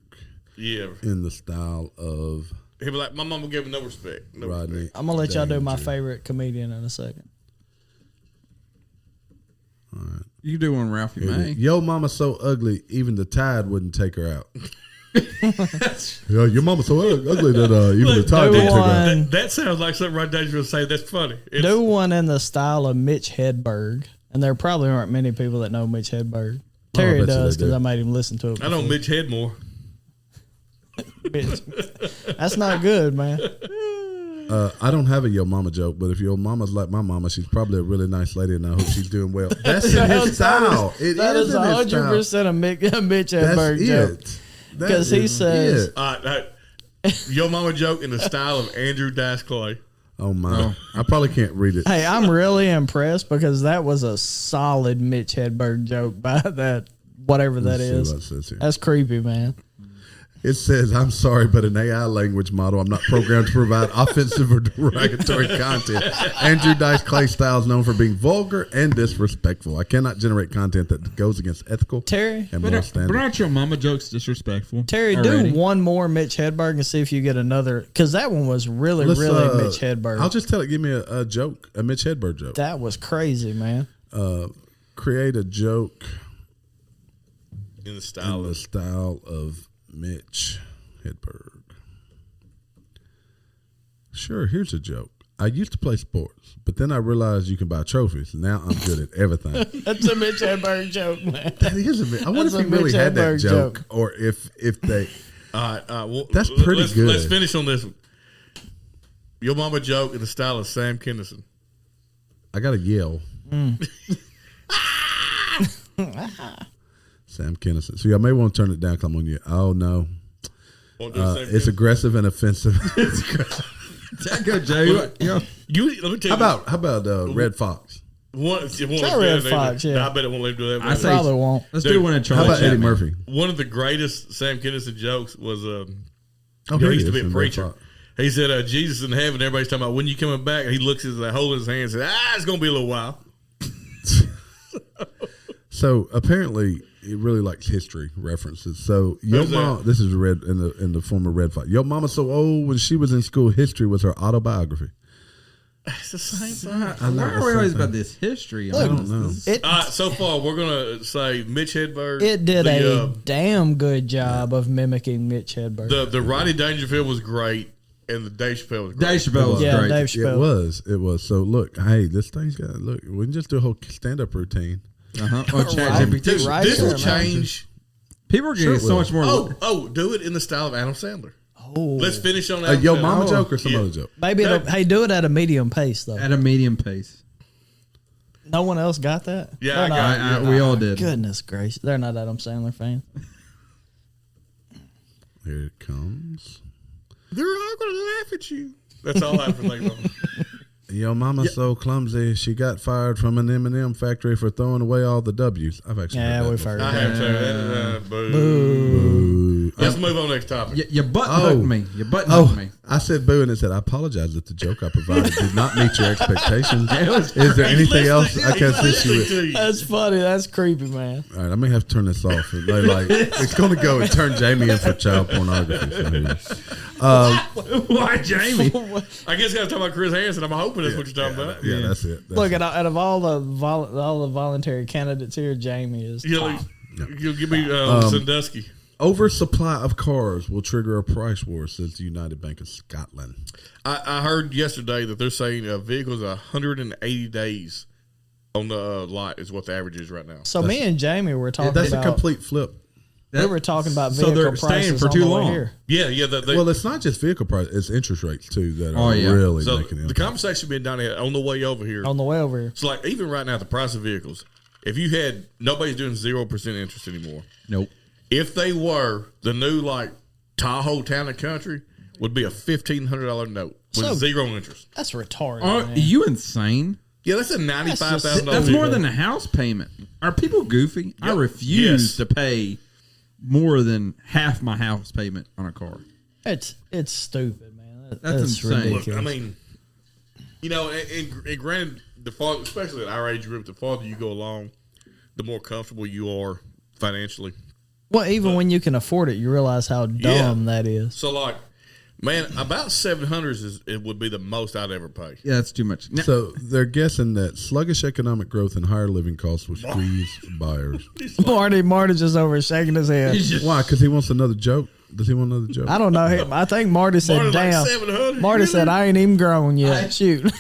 B: Yeah.
A: in the style of
B: He'd be like, my mama gave him no respect. No
A: Rodney.
B: respect.
D: I'm gonna let y'all do my
A: Danger.
D: favorite comedian in a second.
C: You do one, Ralphie May.
A: Yo Mama so ugly, even the tide wouldn't take her out. Yeah, your mama so ugly that even the tide
D: do
A: didn't take her out.
D: one.
B: That sounds like something Rodney Dangerfield would say. That's funny. It's,
D: Do one in the style of Mitch Hedberg, and there probably aren't many people that know Mitch Hedberg. Terry
A: bet you
D: does
A: they
D: because
A: do.
D: I made him listen to it.
B: I know
D: before.
B: Mitch Hedmore.
D: That's not good, man.
A: I don't have a Yo Mama joke, but if your mama's like my mama, she's probably a really nice lady, and I hope she's doing well. That's in his style. It
D: That is
A: in his style.
D: 100% a Mitch
A: That's
D: Hedberg joke.
A: it.
D: Because he says-
B: Your mama joke in the style of Andrew Dice Clay.
A: "Oh my, I probably can't read it."
D: Hey, I'm really impressed because that was a solid Mitch Hedberg joke by that, whatever that
A: Let's see
D: is.
A: what it says here.
D: That's creepy, man.
A: It says, "I'm sorry, but an AI language model. I'm not programmed to provide offensive or derogatory content. Andrew Dice Clay style is known for being vulgar and disrespectful. I cannot generate content that goes against ethical
D: Terry,
A: and
C: But
A: moral standards."
C: aren't your mama jokes disrespectful?
D: Terry,
C: already?
D: do one more Mitch Hedberg and see if you get another. Because that one was really,
A: Let's,
D: really Mitch Hedberg.
A: I'll just tell it. Give me a joke, a Mitch Hedberg joke.
D: That was crazy, man.
A: Create a joke
B: In the style
A: in the
B: of
A: style of Mitch Hedberg. Sure, here's a joke. I used to play sports, but then I realized you can buy trophies. Now I'm good at everything.
D: That's a Mitch Hedberg joke, man.
A: That is a bit. I wonder
D: That's
A: if
D: a
A: he really
D: Mitch
A: had that
D: Hedberg
A: joke,
D: joke.
A: or if they.
B: all right, well,
A: That's pretty good.
B: Let's finish on this one. Your mama joke in the style of Sam Kinison.
A: I got to yell. Sam Kinison. So y'all may want to turn it down. Come on, you. Oh no,
B: Won't do the same
A: it's
B: thing.
A: aggressive and offensive.
C: That good, Jay. Let me tell you.
A: How about Red Fox?
D: Red Fox, yeah.
B: I bet it won't let him do that.
C: I say-
D: Probably won't.
C: Let's
B: Dude,
C: do one in
A: How
C: Charlie
A: about Eddie
C: Chapman.
A: Murphy?
B: One of the greatest Sam Kinison jokes was
A: Oh,
B: he
A: here
B: used
A: it
B: to be
A: is
B: a
A: in Red
B: preacher.
A: Fox.
B: He said, Jesus in heaven, everybody's talking about when you coming back. And he looks at the hole in his hand and says, it's going to be a little while.
A: So apparently, he really likes history references. So Yo
B: Who's that?
A: Mama, this is red in the form of Red Fox. Yo Mama so old when she was in school. History was her autobiography.
B: It's the same thing.
C: Why are we always about this history? I don't know.
D: It,
B: So far, we're going to say Mitch Hedberg.
D: it did
B: the,
D: a damn good job of mimicking Mitch Hedberg.
B: The Rodney Dangerfield was great, and the Dave Chappelle was great.
C: Dave Chappelle was
D: yeah,
C: great.
D: Dave
A: Yeah,
D: Chappelle.
A: it was. So look, hey, this thing's got look. We can just do a whole stand-up routine.
C: Uh-huh. Or Chat
D: Right.
C: GPT.
B: Dude,
D: Right
B: this
D: there,
B: will
D: man.
B: change.
C: People are getting
A: Sure it
C: so
A: will.
C: much more.
B: Do it in the style of Adam Sandler.
D: Oh,
B: Let's finish on
A: A
B: Adam
A: Yo
B: Sandler.
A: Mama joke or some
B: Yeah.
A: other joke?
D: maybe
B: No.
D: hey, do it at a medium pace though.
C: At a medium pace.
D: No one else got that.
B: Yeah,
D: They're
B: I
D: not-
B: got it.
C: We all did.
D: Goodness gracious, they're not Adam Sandler fans.
A: Here it comes.
B: They're all going to laugh at you. That's all I have for think about.
A: Yo Mama so clumsy she got fired from an M&M factory for throwing away all the W's. I've actually
D: Yeah,
A: heard that
D: we've
A: before.
D: heard
B: I
D: that.
B: have to. Boo.
A: Ooh.
B: Let's move on to the next topic.
C: You button hooked me. You button hooked me.
A: I said boo, and it said, I apologize if the joke I provided did not meet your expectations. Is there anything else I can assist you with?
D: That's funny. That's creepy, man.
A: All right, I may have to turn this off. It's going to go and turn Jamie in for child pornography.
C: Why, Jamie?
B: I guess I got to talk about Chris Hansen. I'm hoping that's what you're talking about.
A: Yeah, that's it.
D: Look, out of all the voluntary candidates here, Jamie is top.
B: You'll give me Sandusky.
A: Oversupply of cars will trigger a price war, says the United Bank of Scotland.
B: I heard yesterday that they're saying vehicles 180 days on the lot is what the average is right now.
D: So me and Jamie were talking
A: That's
D: about.
A: a complete flip.
D: We were talking about
C: So
D: vehicle
C: they're staying
D: prices
C: for
D: on
C: too
D: the way
C: long.
D: here.
B: Yeah.
A: Well, it's not just vehicle price; it's interest rates too that are
C: yeah.
A: really
B: So
A: making it.
B: the conversation being done here on the way over here.
D: On the way over here.
B: It's like even right now, the price of vehicles. If you had nobody's doing 0% interest anymore.
C: Nope.
B: If they were, the new like Tahoe Town and Country would be a $1,500 note with zero interest.
D: That's retarded.
C: Are
D: man.
C: you insane?
B: Yeah, that's a $95,000.
C: That's more than a house payment. Are people goofy? I refuse to pay more than half my house payment on a car.
D: It's stupid, man.
C: That's insane.
D: ridiculous.
B: Look, I mean, and granted, the farther, especially at our age group, the farther you go along, the more comfortable you are financially.
D: Well, even when you can afford it, you realize how dumb that is.
B: So, like, man, about 700 it would be the most I'd ever pay.
C: Yeah, that's too much. Now,
A: So they're guessing that sluggish economic growth and higher living costs will squeeze buyers.
D: Marty just over shaking his head.
A: Why? Because he wants another joke. Does he want another joke?
D: I don't know him. I think Marty said,
B: Marty's like
D: "Damn."
B: 700.
D: Marty
B: Really?
D: said, "I ain't even grown yet." Shoot.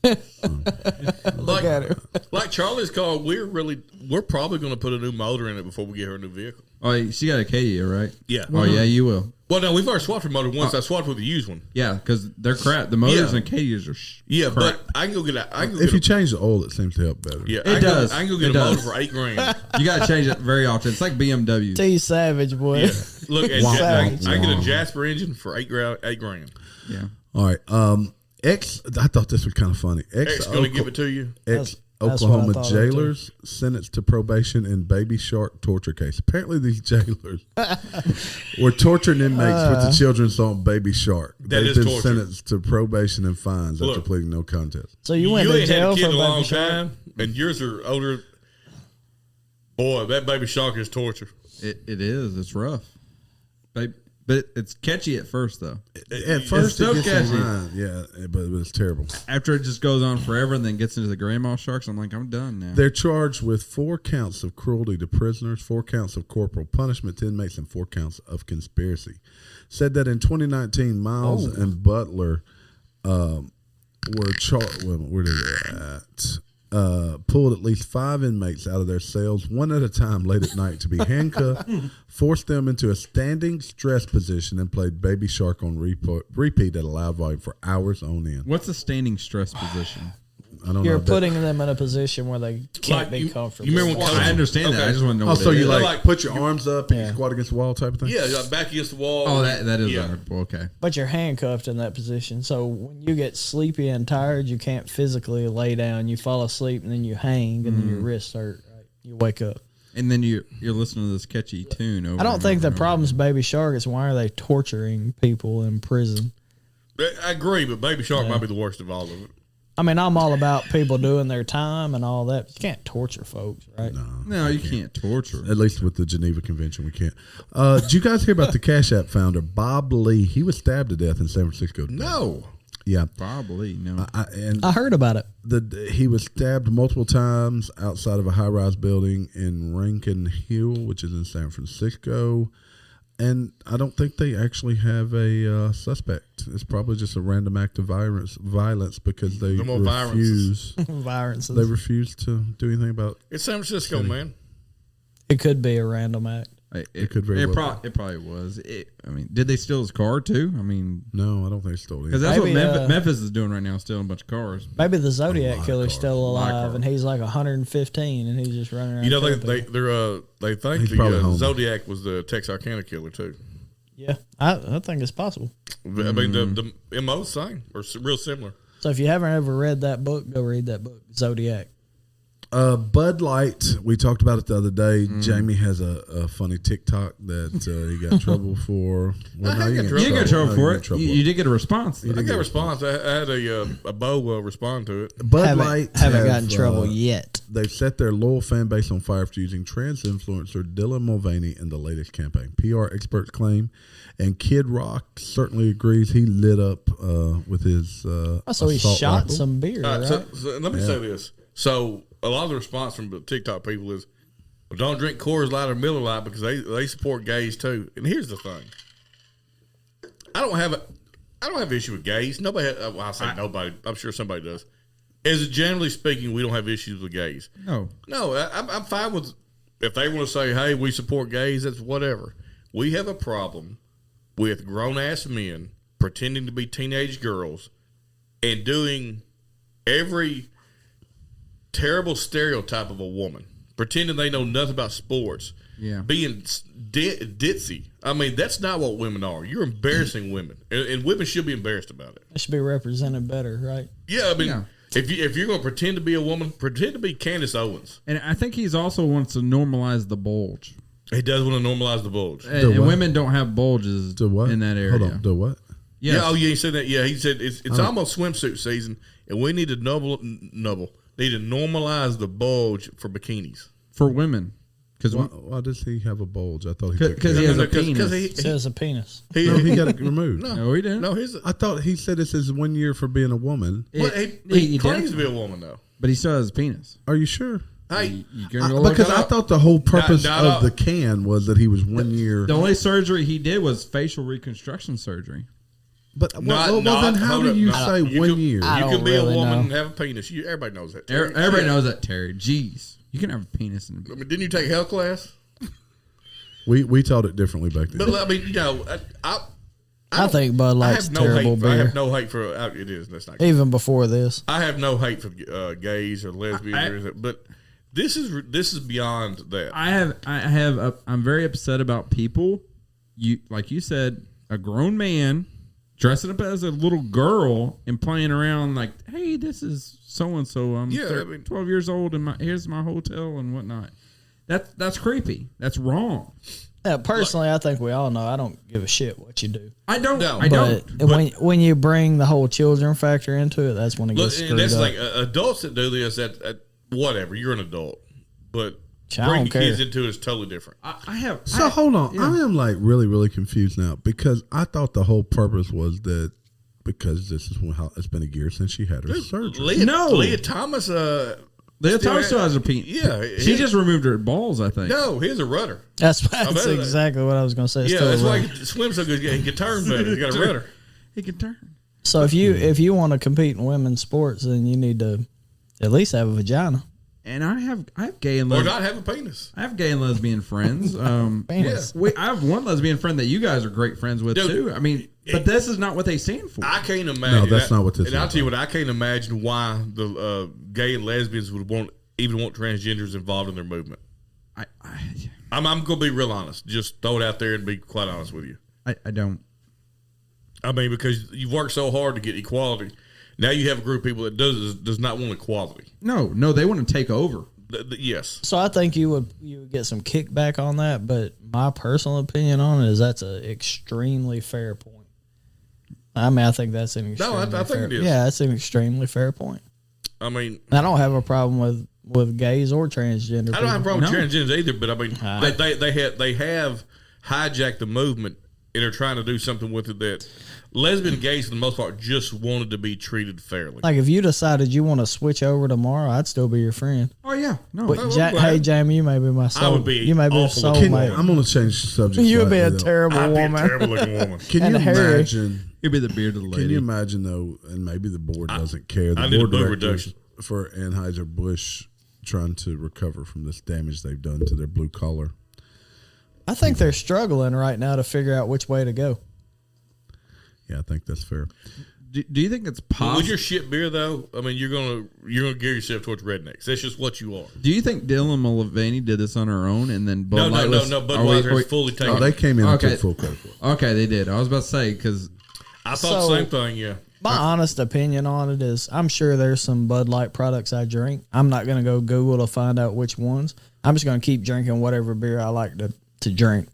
B: Like,
D: at him.
B: like Charlie's car, we're probably going to put a new motor in it before we get her a new vehicle.
C: oh, she got a Kia, right?
B: Yeah.
C: Oh, yeah, you will.
B: Well, no, we've already swapped her motor once. I swapped with a used one.
C: Yeah, because they're crap. The motors
B: Yeah.
C: and Kias are
B: Yeah,
C: crap.
B: but I can go get a. I can go
A: If
B: get
A: you
B: a,
A: change the oil, it seems to help better.
B: yeah,
C: It does.
B: I can go get
C: It
B: a motor
C: does.
B: for $8,000.
C: You got to change it very often. It's like BMW.
D: T Savage boy.
B: Yeah. Look, at
D: Savage.
B: I get a Jasper engine for $8,000.
C: Yeah.
A: All right. I thought this was kind of funny.
B: X going to give it to you.
A: Ex
D: That's
A: Oklahoma
D: what I thought of, too.
A: jailers sentenced to probation in baby shark torture case. Apparently, these jailers were torturing inmates with the children's song "Baby Shark."
B: That
A: They've
B: is
A: been
B: torture.
A: sentenced to probation and fines after
B: Look.
A: pleading no contest.
D: So you went to
B: ain't had
D: jail
B: a kid
D: for
B: in a long
D: baby shark?
B: time, and yours are older. Boy, that Baby Shark is torture.
C: It is. It's rough. But it's catchy at first, though.
A: At first,
C: so
A: it gets in
C: catchy.
A: line, yeah, but it's terrible.
C: After it just goes on forever and then gets into the grandma sharks, I'm like, I'm done now.
A: They're charged with 4 counts of cruelty to prisoners, 4 counts of corporal punishment to inmates, and 4 counts of conspiracy. Said that in 2019, Miles and Butler were charged. Where are they at? Pulled at least 5 inmates out of their cells, one at a time, late at night to be handcuffed, forced them into a standing stress position, and played Baby Shark on repeat at a loud volume for hours on end.
C: What's a standing stress position?
A: I don't
D: You're
A: know.
D: putting them in a position where they can't
B: Like,
D: be
B: you
D: comfortable.
B: remember when
C: I understand that. I just want to know what
A: Also,
C: it
A: you
C: is.
A: like put your arms up and you squat against the wall type of thing?
B: Yeah, like back against the wall.
C: Oh, that is
B: yeah.
C: honorable. Okay.
D: But you're handcuffed in that position. So when you get sleepy and tired, you can't physically lay down. You fall asleep and then you hang and then your wrists hurt. Right? You wake up.
C: And then you're listening to this catchy tune over
D: I don't
C: and
D: think
C: over
D: the
C: and over.
D: problem's Baby Shark. It's why are they torturing people in prison?
B: I agree, but Baby Shark might be the worst of all of it.
D: I mean, I'm all about people doing their time and all that. You can't torture folks, right?
C: No, you can't torture.
A: At least with the Geneva Convention, we can't. Did you guys hear about the Cash App founder, Bob Lee? He was stabbed to death in San Francisco today.
B: No.
A: Yeah.
C: Probably no.
A: And
D: I heard about it.
A: he was stabbed multiple times outside of a high-rise building in Rankin Hill, which is in San Francisco. And I don't think they actually have a suspect. It's probably just a random act of violence because they
B: No more
A: refuse.
D: Viruses.
A: They refuse to do anything about.
B: It's San Francisco, man.
D: It could be a random act.
A: It could very well
C: It probably was. I mean, did they steal his car too? I mean,
A: No, I don't think it's stole
C: because
A: anything.
C: that's
D: Maybe,
C: what Memphis is doing right now, stealing a bunch of cars.
D: Maybe the Zodiac killer's still
C: lot of
D: alive,
C: cars.
D: and he's like 115, and he's just running around.
B: You know,
D: killing
B: they
D: people.
B: think
A: He's probably
B: the
A: home.
B: Zodiac was the Texarkana killer, too.
D: Yeah, I think it's possible.
B: I mean, the MO's same or real similar.
D: So if you haven't ever read that book, go read that book, Zodiac.
A: Bud Light, we talked about it the other day. Jamie has a funny TikTok that he got in trouble for. Well, no,
C: You didn't get trouble for it. You did get a response.
B: I got a response. I had a Bo respond to it.
A: Bud Light
D: haven't gotten in trouble yet.
A: They've set their loyal fan base on fire for using trans influencer Dylan Mulvaney in the latest campaign. PR experts claim, and Kid Rock certainly agrees. He lit up with his.
D: So he shot rifle. Some beer. Right?
B: So let me say this. So a lot of the response from the TikTok people is, well, don't drink Coors Light or Miller Lite because they support gays too. And here's the thing: I don't have an issue with gays. Nobody. I say nobody. I'm sure somebody does. As generally speaking, we don't have issues with gays.
C: No.
B: I'm fine with if they want to say, hey, we support gays. That's whatever. We have a problem with grown ass men pretending to be teenage girls and doing every terrible stereotype of a woman, pretending they know nothing about sports, being ditzy. I mean, that's not what women are. You're embarrassing women, and women should be embarrassed about it.
D: They should be represented better, right?
B: Yeah, I mean, if you're going to pretend to be a woman, pretend to be Candace Owens.
C: And I think he's also wants to normalize the bulge.
B: He does want to normalize the bulge.
C: And women don't have bulges in that area.
A: Hold on, the what?
C: Yes.
B: Yeah, he said that. Yeah, he said it's almost swimsuit season, and we need to normalize the bulge for bikinis
C: for women. Because
A: why does he have a bulge? I thought
C: because he has a penis.
D: He says a penis.
A: He got it removed.
C: No, he didn't.
B: No,
A: I thought he said this is 1 year for being a woman.
B: He claims to be a woman though,
C: but he still has a penis.
A: Are you sure?
B: Hey,
A: because I thought the whole purpose of the can was that he was 1 year.
C: The only surgery he did was facial reconstruction surgery.
A: But then how do you say 1 year?
B: You can be a woman and have a penis. Everybody knows that.
C: Everybody knows that, Terry. Jeez, you can have a penis. I
B: mean, didn't you take health class?
A: We taught it differently back then.
B: But I mean,
D: I think Bud Light's terrible beer.
B: I have no hate for it is. That's not
D: even before this.
B: I have no hate for gays or lesbians, but this is beyond that.
C: I'm very upset about people. Like you said, a grown man dressing up as a little girl and playing around like, hey, this is so and so. I'm 12 years old and here's my hotel and whatnot. That's creepy. That's wrong.
D: Personally, I think we all know I don't give a shit what you do.
C: I don't.
D: But when you bring the whole children factor into it, that's when it gets screwed up.
B: Like adults that do this, whatever. You're an adult, but bringing kids into it is totally different.
A: Hold on. I am like really, really confused now because I thought the whole purpose was that because this is how it's been a year since she had her surgery.
B: Leah Thomas.
C: Leah Thomas still has her penis.
B: Yeah,
C: she just removed her balls. I think.
B: No, he's a rudder.
D: That's exactly what I was going to say.
B: That's why he swims so good. He can turn better. He got a rudder.
C: He can turn.
D: So if you want to compete in women's sports, then you need to at least have a vagina.
C: And I have gay and lesbian.
B: Or not have a penis.
C: I have gay and lesbian friends.
D: Penis.
C: I have one lesbian friend that you guys are great friends with too. I mean, but this is not what they stand for.
B: I can't imagine.
A: No, that's not what this is.
B: And I'll tell you what, I can't imagine why the gay and lesbians would want transgenders involved in their movement. I'm going to be real honest. Just throw it out there and be quite honest with you.
C: I don't.
B: I mean, because you've worked so hard to get equality. Now you have a group of people that does not want equality.
C: No, they want to take over.
B: Yes.
D: So I think you would get some kickback on that, but my personal opinion on it is that's an extremely fair point. I mean, I think that's an extremely
B: I think it is.
D: Yeah, that's an extremely fair point.
B: I mean,
D: I don't have a problem with gays or transgender people.
B: I don't have a problem with transgenders either, but I mean, they have hijacked the movement and are trying to do something with it that lesbian and gays, for the most part, just wanted to be treated fairly.
D: Like, if you decided you want to switch over tomorrow, I'd still be your friend.
C: Oh, yeah. No.
D: But hey, Jamie, you may be my soul.
B: I would be
D: you may be a soulmate.
A: I'm going to change the subject.
D: You would be a terrible woman.
B: I'd be a terrible looking woman.
A: Can you imagine?
C: You'd be the bearded lady.
A: Can you imagine, though, and maybe the board doesn't care, the board directors for Anheuser-Busch trying to recover from this damage they've done to their blue collar?
D: I think they're struggling right now to figure out which way to go.
A: Yeah, I think that's fair.
C: Do you think it's possible?
B: With your shit beer, though, I mean, you're gonna gear yourself towards rednecks. That's just what you are.
C: Do you think Dylan Mulvaney did this on her own, and then Bud Light
B: no. Budweiser is fully taken.
A: Oh, they came in and took full credit for it.
C: Okay, they did. I was about to say because
B: I thought the same thing. Yeah.
D: My honest opinion on it is I'm sure there's some Bud Light products I drink. I'm not going to go Google to find out which ones. I'm just going to keep drinking whatever beer I like to drink.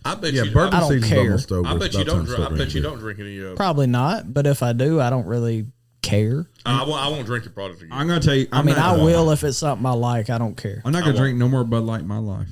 B: I bet
A: Yeah,
B: you.
A: bourbon
D: I don't
A: season's
D: care.
A: almost over.
B: I bet
A: It's
B: you
A: about
B: don't.
A: time to start
B: I bet
A: drinking
B: you
A: beer.
B: don't drink any.
D: Probably not, but if I do, I don't really care.
B: I won't drink your product again.
C: I'm gonna tell you.
D: I mean, I will if it's something I like. I don't care.
C: I'm not gonna drink no more Bud Light in my life.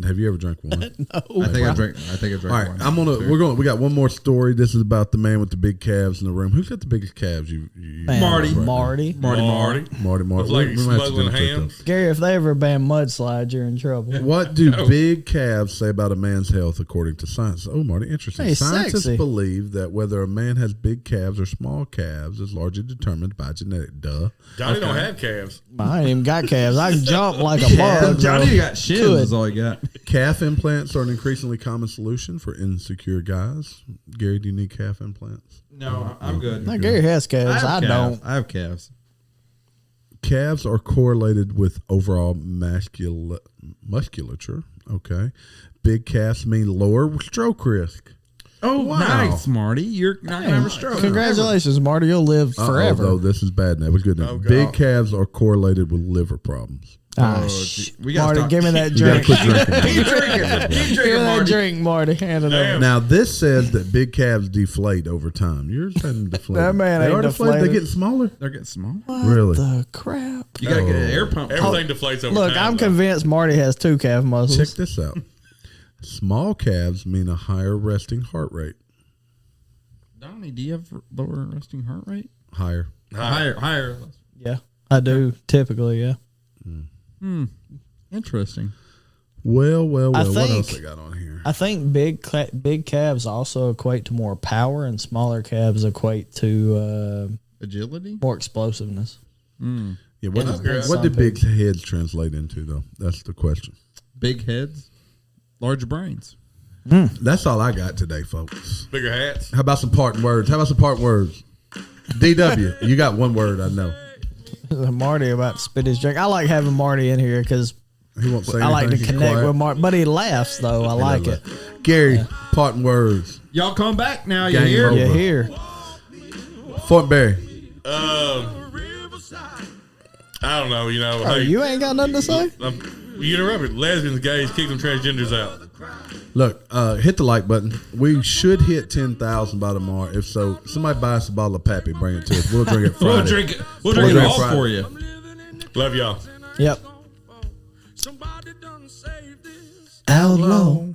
A: Have you ever drank one?
C: I think I drank.
A: All right,
C: one.
A: We got one more story. This is about the man with the big calves in the room. Who's got the biggest calves? You
D: Man,
C: Marty.
D: Marty.
A: Marty.
B: Looks like he's
A: We might have to
B: smuggling
A: demonstrate
B: hams.
D: Gary, if they ever ban mudslides, you're in trouble.
A: those. What do big calves say about a man's health according to science? Oh, Marty, interesting.
D: Hey,
A: Scientists
D: sexy.
A: believe that whether a man has big calves or small calves is largely determined by genetic. Duh.
B: Johnny don't have calves.
D: I ain't even got calves. I can jump like a bug.
C: Johnny
D: bro.
C: got shins. Is all he got.
A: Calf implants are an increasingly common solution for insecure guys. Gary, do you need calf implants?
C: No, I'm good.
D: No, Gary has calves. I don't.
C: I have calves.
A: Calves are correlated with overall musculature. Okay. Big calves mean lower stroke risk.
C: Oh,
A: Wow.
C: nice, Marty. You're not gonna have a stroke.
D: Congratulations, Marty. You'll live forever.
A: Although this is bad news. Good news.
B: Oh, God.
A: Big calves are correlated with liver problems.
C: We gotta
D: Marty,
C: stop.
D: give me that
A: You gotta
D: drink.
A: quit drinking.
C: Keep drinking. Keep
D: Give me
C: drinking,
D: that
C: Marty.
D: drink, Marty. Hand it over.
A: Now this says that big calves deflate over time. Yours hadn't deflated.
D: That man
A: they
D: ain't
A: are deflated. They
D: deflated.
A: getting smaller.
C: They're getting small.
D: What
A: Really?
D: the crap?
C: You gotta get an air pump.
B: Everything deflates over
D: Look,
B: time.
D: I'm
B: though.
D: convinced Marty has two calf muscles.
A: Check this out. Small calves mean a higher resting heart rate.
C: Donnie, do you have lower resting heart rate?
A: Higher.
C: Higher.
D: Yeah, I do typically. Yeah.
C: Interesting.
A: Well.
D: I
A: What
D: think-
A: else I got on here?
D: I think big calves also equate to more power, and smaller calves equate to
C: Agility.
D: more explosiveness.
A: Yeah. What
D: Some
A: do big heads translate into though? That's the question.
C: Big heads. Large brains.
A: That's all I got today, folks.
B: Bigger hats.
A: How about some parting words? DW, you got one word, I know.
D: Marty about to spit his drink. I like having Marty in here because
A: He won't say
D: I like to
A: anything. He's
D: connect
A: quiet.
D: with Marty, but he laughs though. I like it.
A: Gary, parting words.
C: Y'all come back now. You
A: Game
C: hear?
A: over.
D: You hear?
A: Fortenberry.
B: I don't know. You know.
D: Oh,
B: hey,
D: you ain't got nothing to say?
B: you interrupted. Lesbians, gays, kick them transgenders out.
A: Look, hit the like button. We should hit 10,000 by tomorrow. If so, somebody buy us a bottle of Pappy, bring it to us. We'll drink it Friday.
C: We'll drink it. We'll drink it
A: drink
C: all
A: Friday.
C: for you.
B: Love y'all.
D: Yep.
E: Somebody done saved this.
D: Outlaw.